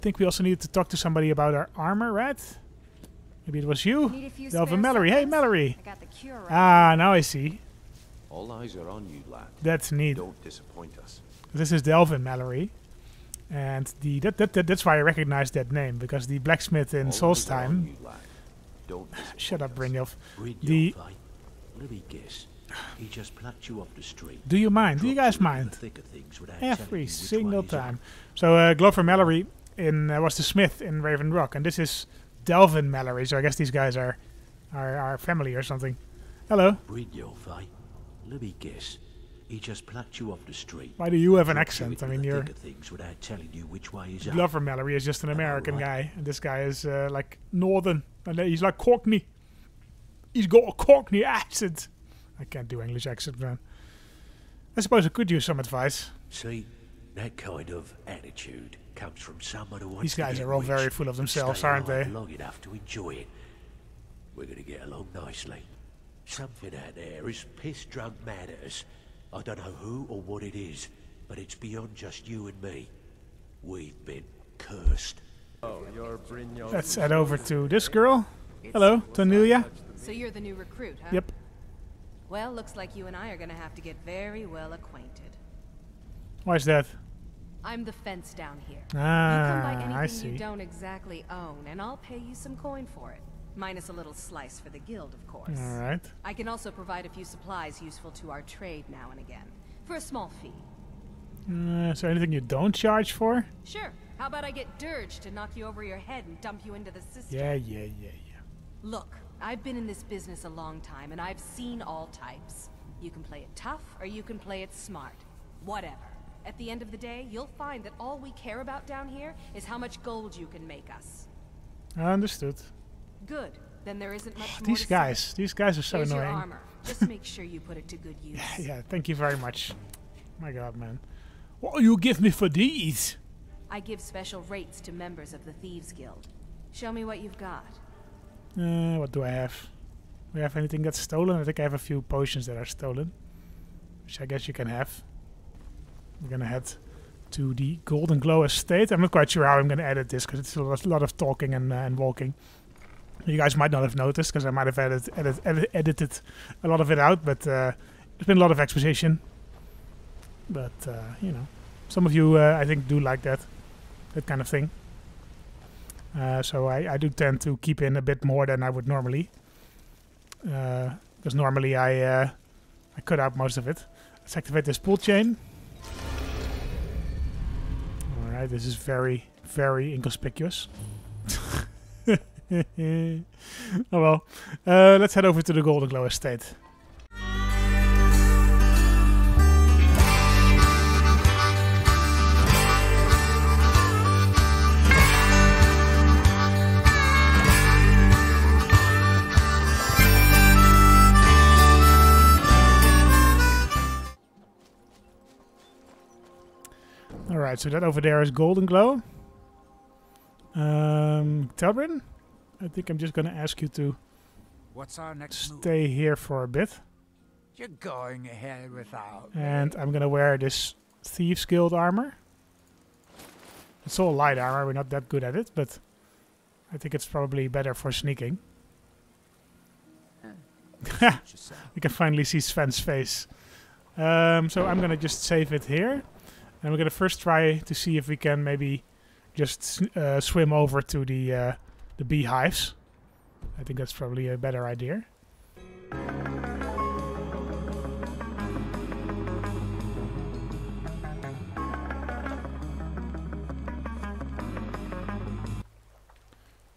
think we also needed to talk to somebody about our armor, right? Maybe it was you, Delvin Mallory. Hey, Mallory. I got the cure right Ah, now I see. All eyes are on you, lad. That's neat. Don't disappoint us. This is Delvin Mallory, and that's why I recognize that name, because the blacksmith in Solstheim. Shut up, Brynjolf. The Let me guess. He just plucked you off the street. Do you mind? Do you guys mind? Every single time. So Glover Mallory was the smith in Raven Rock, and this is Delvin Mallory. So I guess these guys are family or something. Hello. Brynjolf, let me guess. He just plucked you off the street. Why do you have an accent? I mean, you're things without telling you which way is up. Glover Mallory is just an American guy, and this guy is like Northern, and he's like Cockney. He's got a Cockney accent. I can't do English accent, man. I suppose I could use some advice. See, that kind of attitude comes from someone who wants These guys are all very full of themselves, aren't they? Long enough to enjoy it. We're gonna get along nicely. Something out there is piss-drunk mad at us. I don't know who or what it is, but it's beyond just you and me. We've been cursed. Oh, you're Brynjolf. Let's head over to this girl. Hello, Tonelia. So you're the new recruit, huh? Yep. Well, looks like you and I are gonna have to get very well acquainted. Why is that? I'm the fence down here. Ah, you come by anything I see. you don't exactly own, and I'll pay you some coin for it. Minus a little slice for the guild, of course. Alright. I can also provide a few supplies useful to our trade now and again, for a small fee. Is there anything you don't charge for? Sure. How about I get Dirge to knock you over your head and dump you into the system? Yeah. Look, I've been in this business a long time, and I've seen all types. You can play it tough, or you can play it smart. Whatever. At the end of the day, you'll find that all we care about down here is how much gold you can make us. Understood. Good. Then there isn't much more These to guys are so Here's annoying. Your armor. Just make sure you put it to good use. Yeah, thank you very much. My god, man. What will you give me for these? I give special rates to members of the Thieves Guild. Show me what you've got. What do I have? Do I have anything that's stolen? I think I have a few potions that are stolen, which I guess you can have. We're gonna head to the Golden Glow Estate. I'm not quite sure how I'm gonna edit this, because it's a lot of talking and walking. You guys might not have noticed, because I might have edited a lot of it out, but there's been a lot of exposition. But, you know, some of you, I think, do like that kind of thing. So I do tend to keep in a bit more than I would normally. Because normally I cut out most of it. Let's activate this pull chain. Alright, this is very, very inconspicuous. Oh well. Let's head over to the Golden Glow Estate. Alright, so that over there is Golden Glow. Telbrin? I think I'm just going to ask you to What's our next stay here for a bit. You're going ahead without. And I'm going to wear this Thieves Guild armor. It's all light armor, we're not that good at it, but I think it's probably better for sneaking. You can finally see Sven's face. So I'm going to just save it here. And we're going to first try to see if we can maybe just swim over to the beehives. I think that's probably a better idea.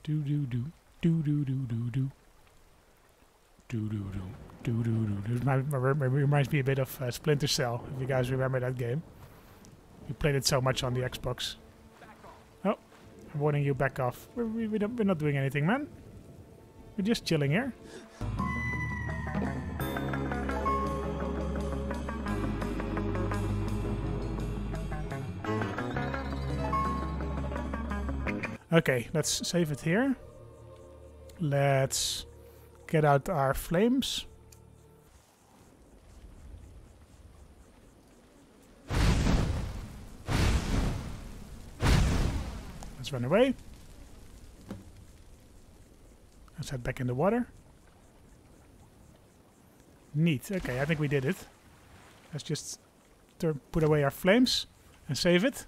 Do do do do do do do do do do do do do do. This reminds me a bit of Splinter Cell, if you guys remember that game. We played it so much on the Xbox. Oh, I'm warning you, back off. We're not doing anything, man. We're just chilling here. Okay, let's save it here. Let's get out our flames. Let's run away. Let's head back in the water. Neat. Okay, I think we did it. Let's just put away our flames and save it.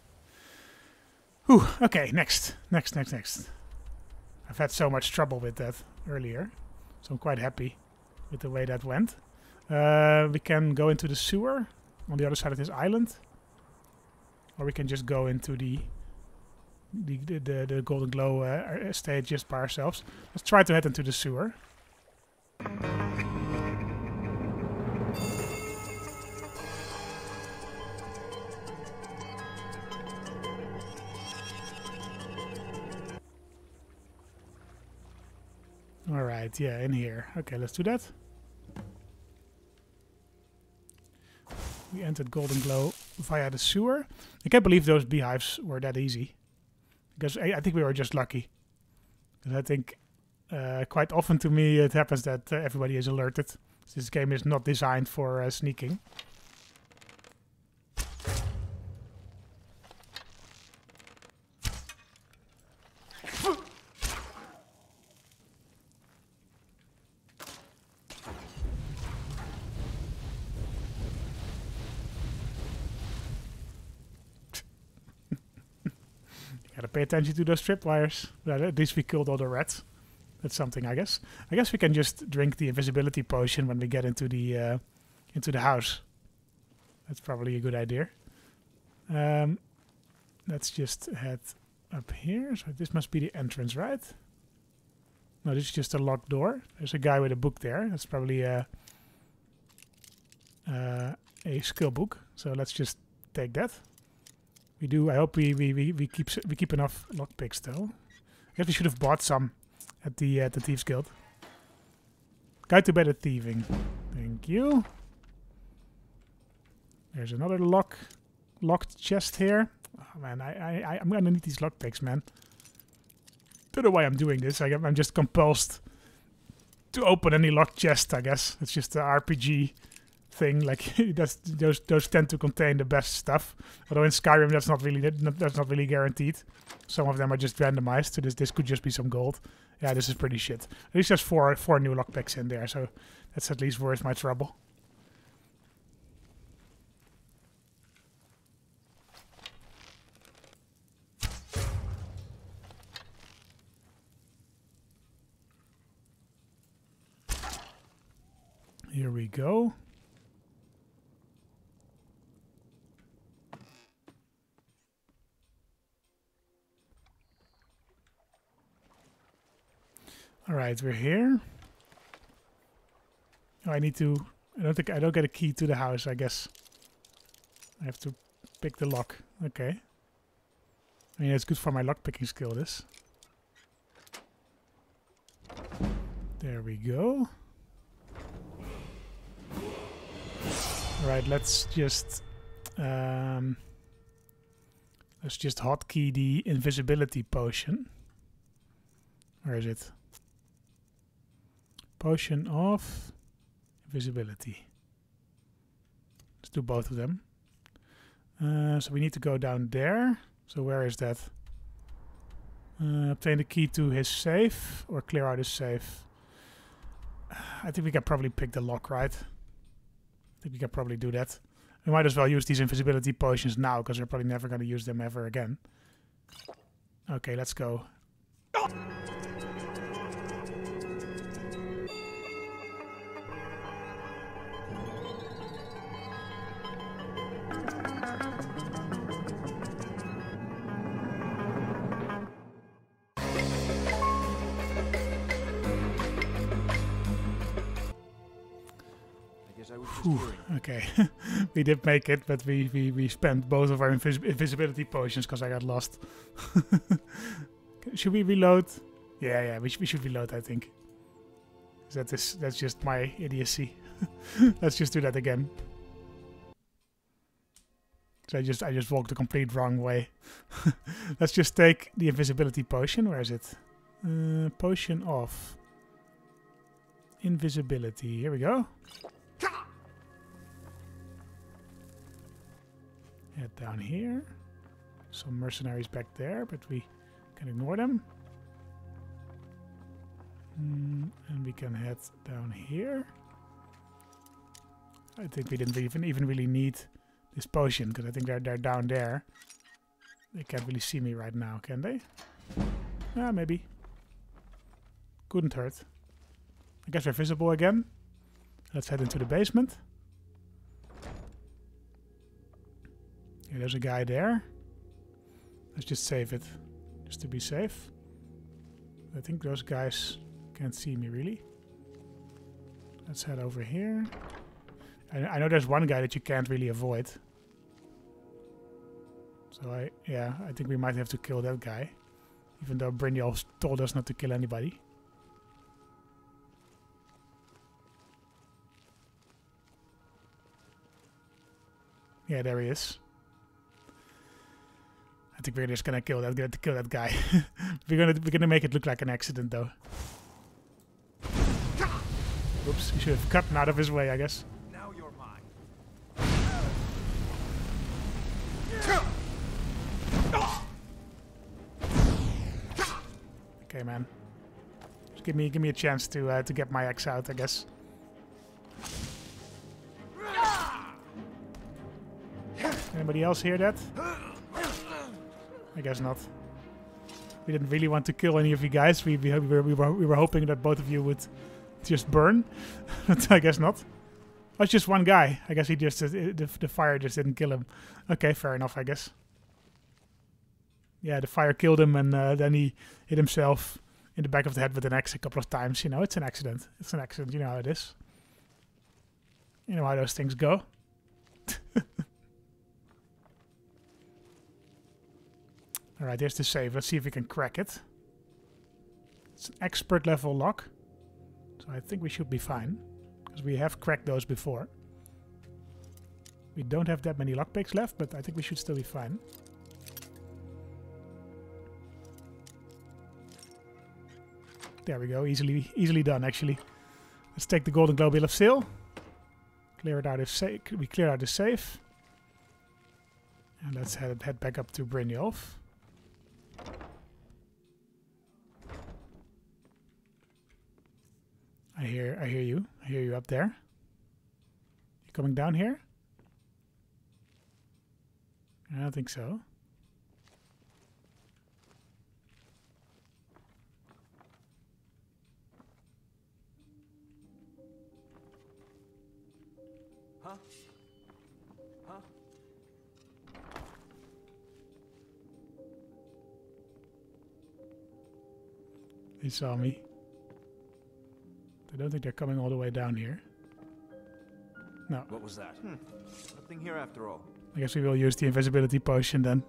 Whew. Okay, next. I've had so much trouble with that earlier, so I'm quite happy with the way that went. We can go into the sewer on the other side of this island, or we can just go into the Golden Glow estate just by ourselves. Let's try to head into the sewer. Alright, yeah, in here. Okay, let's do that. We entered Golden Glow via the sewer. I can't believe those beehives were that easy. Because I think we were just lucky. Because I think quite often to me it happens that everybody is alerted. This game is not designed for sneaking. Gotta pay attention to those tripwires. Well, at least we killed all the rats. That's something, I guess. I guess we can just drink the invisibility potion when we get into the house. That's probably a good idea. Let's just head up here. So this must be the entrance, right? No, this is just a locked door. There's a guy with a book there. That's probably a skill book. So let's just take that. We do. I hope we keep enough lockpicks though. I guess we should have bought some at the Thieves Guild. Guide to better thieving. Thank you. There's another locked chest here. Oh, man, I'm gonna need these lockpicks, man. Don't know why I'm doing this. I'm just compelled to open any locked chest. I guess it's just the RPG thing. Like those tend to contain the best stuff. Although in Skyrim that's not really guaranteed. Some of them are just randomized. So this could just be some gold. Yeah, this is pretty shit. At least there's four new lockpicks in there, so that's at least worth my trouble. Here we go. All right, we're here. Oh, I don't get a key to the house, I guess. I have to pick the lock. Okay. I mean, it's good for my lockpicking skill, this. There we go. All right, let's just hotkey the invisibility potion. Where is it? Potion of invisibility. Let's do both of them. So we need to go down there. So where is that? Obtain the key to his safe or clear out his safe. I think we can probably pick the lock, right? I think we can probably do that. We might as well use these invisibility potions now because we're probably never going to use them ever again. Okay, let's go. Okay, we did make it, but we spent both of our invisibility potions because I got lost. Should we reload? Yeah, we should reload, I think. That's just my idiocy. Let's just do that again. So I just walked the complete wrong way. Let's just take the invisibility potion. Where is it? Potion of invisibility. Here we go. Head down here. Some mercenaries back there, but we can ignore them. And we can head down here. I think we didn't even really need this potion, because I think they're down there. They can't really see me right now, can they? Maybe. Couldn't hurt. I guess we're visible again. Let's head into the basement. Yeah, there's a guy there. Let's just save it, just to be safe. I think those guys can't see me really. Let's head over here. I know there's one guy that you can't really avoid. So I think we might have to kill that guy. Even though Brynjolf told us not to kill anybody. Yeah, there he is. I think we're just gonna kill that guy. we're gonna make it look like an accident though. Oops, we should have gotten out of his way, I guess. Now you're mine. Okay, man. Just give me a chance to get my axe out, I guess. Anybody else hear that? I guess not. We didn't really want to kill any of you guys. We were hoping that both of you would just burn, but I guess not. Oh, it's just one guy. I guess he just the fire just didn't kill him. Okay, fair enough, I guess. Yeah, the fire killed him, and then he hit himself in the back of the head with an axe a couple of times. You know, it's an accident. It's an accident. You know how it is. You know how those things go. Alright, there's the save. Let's see if we can crack it. It's an expert level lock. So I think we should be fine. Because we have cracked those before. We don't have that many lockpicks left, but I think we should still be fine. There we go. Easily done, actually. Let's take the Golden Globe Bill of Sale. Clear it out of we clear out the safe. And let's head back up to Brynjolf. I hear you. I hear you up there. You coming down here? I don't think so. Huh? Huh? They saw me. I don't think they're coming all the way down here. No. What was that? Nothing here after all. I guess we will use the invisibility potion then.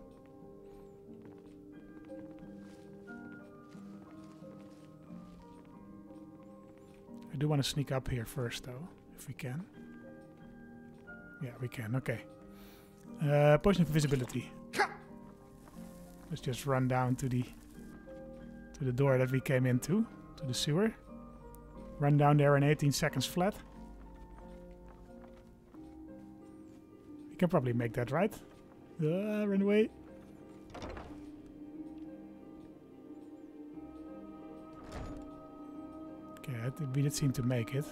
I do want to sneak up here first though, if we can. Yeah, we can. Okay. Potion of invisibility. Let's just run down to the door that we came into, to the sewer. Run down there in 18 seconds flat. We can probably make that, right? Run away. Okay, we did seem to make it.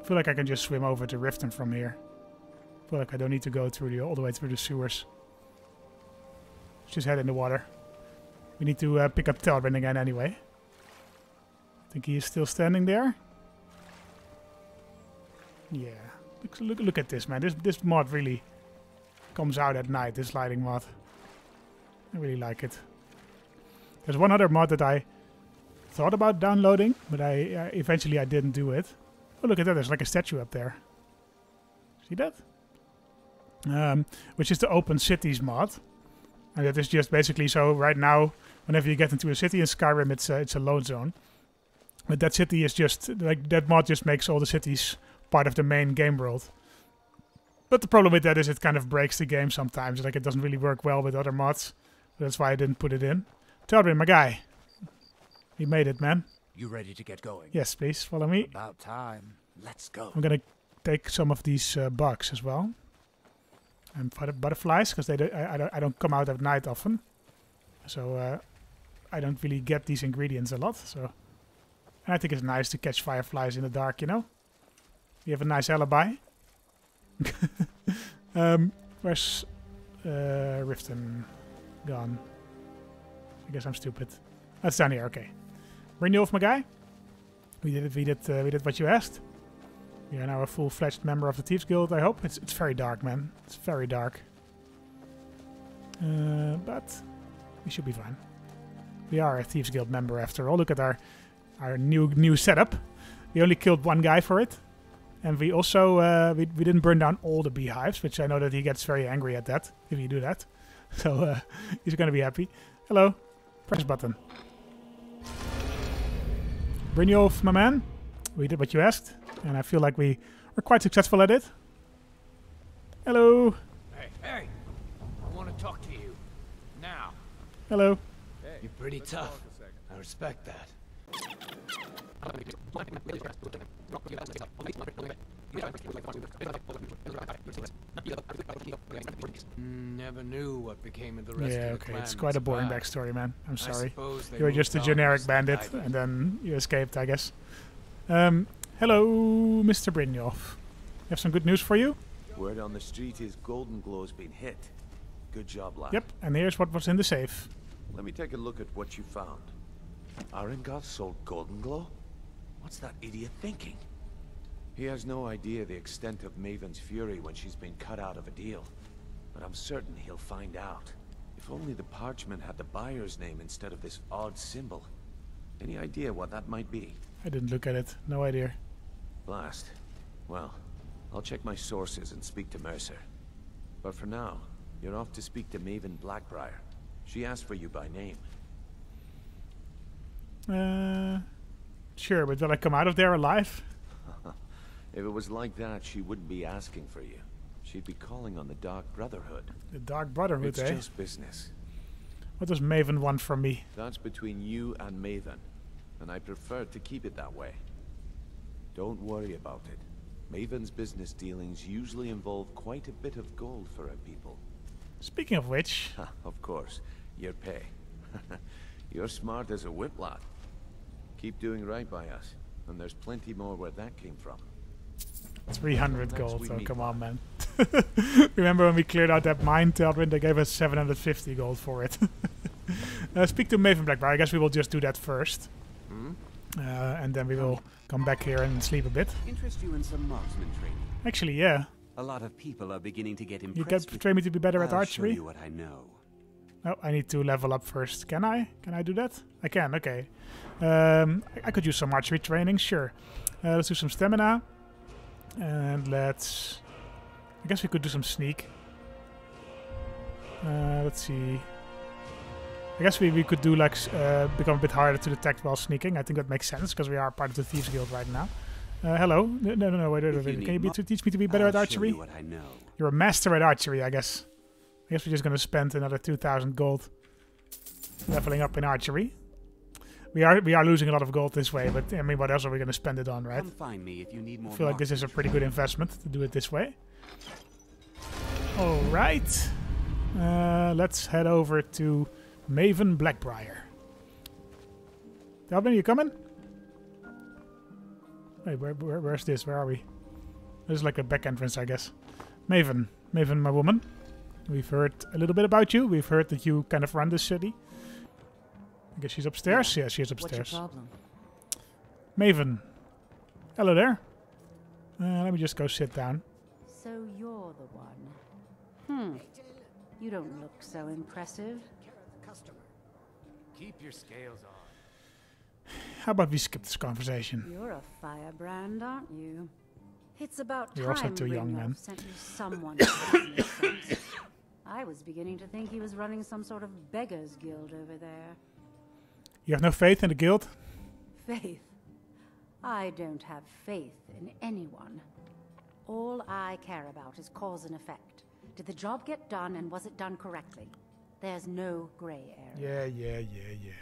I feel like I can just swim over to Riften from here. I feel like I don't need to go through all the way through the sewers. Let's just head in the water. We need to pick up Telrin again anyway. I think he is still standing there. Yeah. Look at this, man. This mod really comes out at night, this lighting mod. I really like it. There's one other mod that I thought about downloading, but eventually I didn't do it. Oh, look at that. There's like a statue up there. See that? Which is the Open Cities mod. And that is just basically so right now, whenever you get into a city in Skyrim, it's a load zone. But that city is just, like, that mod just makes all the cities part of the main game world. But the problem with that is it kind of breaks the game sometimes. Like, it doesn't really work well with other mods. That's why I didn't put it in. Teldrin, my guy. You made it, man. You ready to get going? Yes, please. Follow me. About time. Let's go. I'm gonna take some of these bugs as well. And butterflies, because I don't come out at night often. So I don't really get these ingredients a lot. So, and I think it's nice to catch fireflies in the dark, you know? You have a nice alibi. Where's Riften gone? I guess I'm stupid. That's down here, okay. Brynjolf, my guy. We did what you asked. We are now a full-fledged member of the Thieves Guild, I hope. It's very dark, man. It's very dark. But we should be fine. We are a Thieves Guild member after all. Look at our new setup. We only killed one guy for it. And we also we didn't burn down all the beehives, which I know that he gets very angry at that if you do that. So he's going to be happy. Hello. Press button. Brynjolf, my man. We did what you asked. And I feel like we were quite successful at it. Hello. Hey, I want to talk to you. Now. Hello. Hey, you're pretty tough. I respect that. Never knew what became of the rest of the okay. clan. It's quite a boring backstory, man. I'm sorry. You were just a generic bandit, and then you escaped, I guess. Hello, Mr. Brynjolf. We have some good news for you. Word on the street is Golden Glow's been hit. Good job, lad. Yep, and here's what was in the safe. Let me take a look at what you found. Arengoth sold Golden Glow? What's that idiot thinking? He has no idea the extent of Maven's fury when she's been cut out of a deal. But I'm certain he'll find out. If only the parchment had the buyer's name instead of this odd symbol. Any idea what that might be? I didn't look at it. No idea. Blast. Well, I'll check my sources and speak to Mercer. But for now, you're off to speak to Maven Blackbriar. She asked for you by name. Sure, but will I come out of there alive? If it was like that, she wouldn't be asking for you. She'd be calling on the Dark Brotherhood. The Dark Brotherhood, it's just business. What does Maven want from me? That's between you and Maven, and I prefer to keep it that way. Don't worry about it. Maven's business dealings usually involve quite a bit of gold for her people. Speaking of which... Of course, your pay. You're smart as a whip, lad. Keep doing right by us, and there's plenty more where that came from. 300 gold, oh come on, man. Remember when we cleared out that mine, Teldrin? They gave us 750 gold for it. Speak to Maven Blackbriar. I guess we will just do that first. And then we will come back here and sleep a bit. Interest you in some marksman training? Actually, yeah. A lot of people are beginning to get impressed. You can train me to be better at archery? I'll show you what I know. Oh, I need to level up first. Can I? Can I do that? I can, okay. I could use some archery training, sure. Let's do some stamina. And let's... I guess we could do some sneak. Let's see. I guess we could do like become a bit harder to detect while sneaking. I think that makes sense because we are part of the Thieves Guild right now. Hello? No, wait. Can you teach me to be better at archery? Show you what I know. You're a master at archery, I guess. I guess we're just going to spend another 2,000 gold leveling up in archery. We are losing a lot of gold this way, but I mean, what else are we going to spend it on, right? Come find me if you need more. I feel like this is a pretty good investment to do it this way. All right. Let's head over to Maven Blackbriar. Delvin, you coming? Wait, where's this? Where are we? This is like a back entrance, I guess. Maven, my woman. We've heard a little bit about you. We've heard that you kind of run this city. I guess she's upstairs? Yeah, she is upstairs. What's your problem? Maven. Hello there. Let me just go sit down. So you're the one. You don't look so impressive. Keep your scales on. How about we skip this conversation? You're a firebrand, aren't you? It's about You're time also too young, man. Brynjolf sent you someone to business sense. I was beginning to think he was running some sort of beggars guild over there. You have no faith in the guild? Faith? I don't have faith in anyone. All I care about is cause and effect. Did the job get done, and was it done correctly? There's no gray area. Yeah.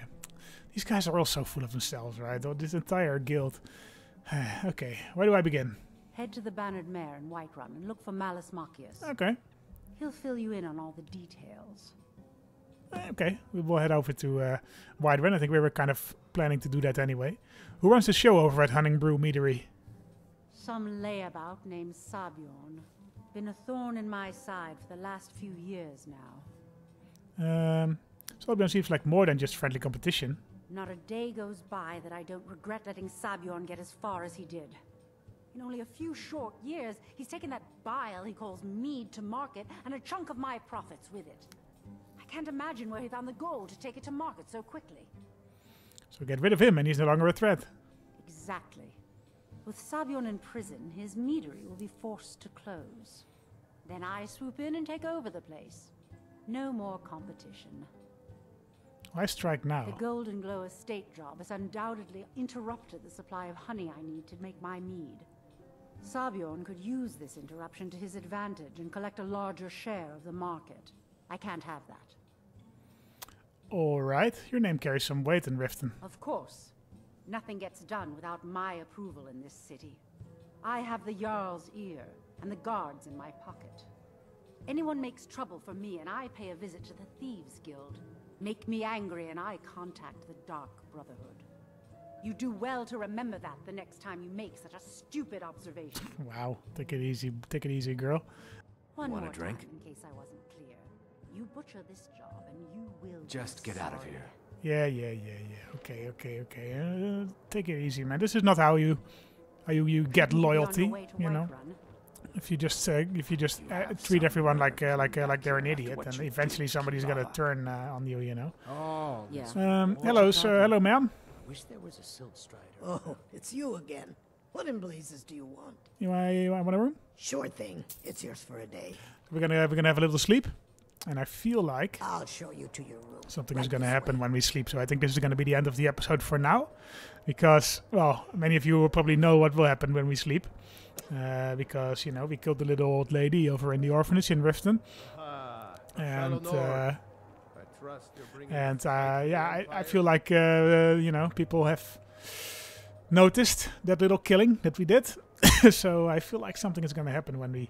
These guys are all so full of themselves, right? Or this entire guild. Okay, where do I begin? Head to the Bannered Mare in Whiterun and look for Malus Macius. Okay. He'll fill you in on all the details. Okay, we will head over to Whiterun. I think we were kind of planning to do that anyway. Who runs the show over at Hunting Brew Meadery? Some layabout named Sabjorn. Been a thorn in my side for the last few years now. Sabjorn seems like more than just friendly competition. Not a day goes by that I don't regret letting Sabjorn get as far as he did. In only a few short years, he's taken that bile he calls mead to market, and a chunk of my profits with it. I can't imagine where he found the gold to take it to market so quickly. So get rid of him and he's no longer a threat. Exactly. With Sabjorn in prison, his meadery will be forced to close. Then I swoop in and take over the place. No more competition. Why strike now? The Golden Glow estate job has undoubtedly interrupted the supply of honey I need to make my mead. Sabjorn could use this interruption to his advantage and collect a larger share of the market. I can't have that. Alright, your name carries some weight in Riften. Of course. Nothing gets done without my approval in this city. I have the Jarl's ear and the guards in my pocket. Anyone makes trouble for me and I pay a visit to the Thieves Guild. Make me angry and I contact the Dark Brotherhood. You do well to remember that the next time you make such a stupid observation. Wow, take it easy, girl. One Want more a drink? time, in case I wasn't clear. You butcher this job and you will Just be get out of sorry. here. Yeah. Okay. Take it easy, man. This is not how you get loyalty, you know. If you just treat everyone like they're an idiot, then eventually somebody's gonna turn on you, you know. Oh, yeah. Hello, sir. Hello, ma'am. I wish there was a Silt Strider. Oh, it's you again. What in blazes do you want? You want a room? Sure thing. It's yours for a day. We're gonna have a little sleep, and I feel like I'll show you to your room. something is gonna happen when we sleep. So I think this is gonna be the end of the episode for now, because well, many of you will probably know what will happen when we sleep. Because you know we killed the little old lady over in the orphanage in Riften, and I feel like you know people have noticed that little killing that we did, so I feel like something is going to happen when we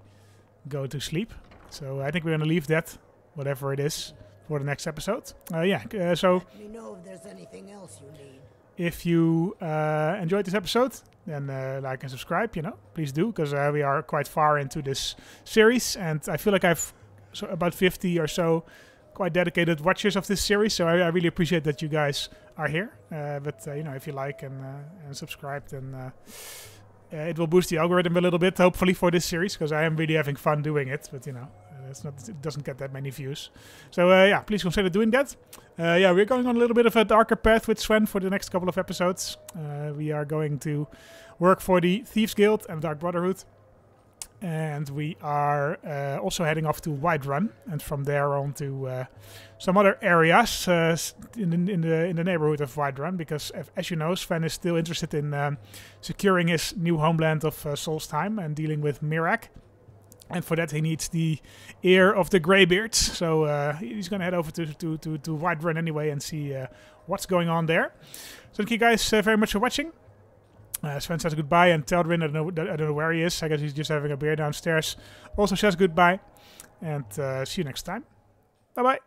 go to sleep. So I think we're going to leave that, whatever it is, for the next episode. So Let me know if there's anything else you need. if you enjoyed this episode, then like and subscribe, you know, please do, because we are quite far into this series, and I feel like I've about 50 or so quite dedicated watchers of this series, so I really appreciate that you guys are here. But you know, if you like and subscribe, then it will boost the algorithm a little bit, hopefully, for this series, because I am really having fun doing it. But you know, it doesn't get that many views. So yeah, please consider doing that. Yeah, we're going on a little bit of a darker path with Sven for the next couple of episodes. We are going to work for the Thieves Guild and Dark Brotherhood. And we are also heading off to Whiterun, and from there on to some other areas in the neighborhood of Whiterun, because as you know, Sven is still interested in securing his new homeland of Solstheim and dealing with Miraak. And for that he needs the ear of the Greybeards, so he's going to head over to Whiterun anyway and see what's going on there. So thank you guys very much for watching. Sven says goodbye, and Teldrin, I don't know where he is. I guess he's just having a beer downstairs. Also says goodbye, and see you next time. Bye-bye.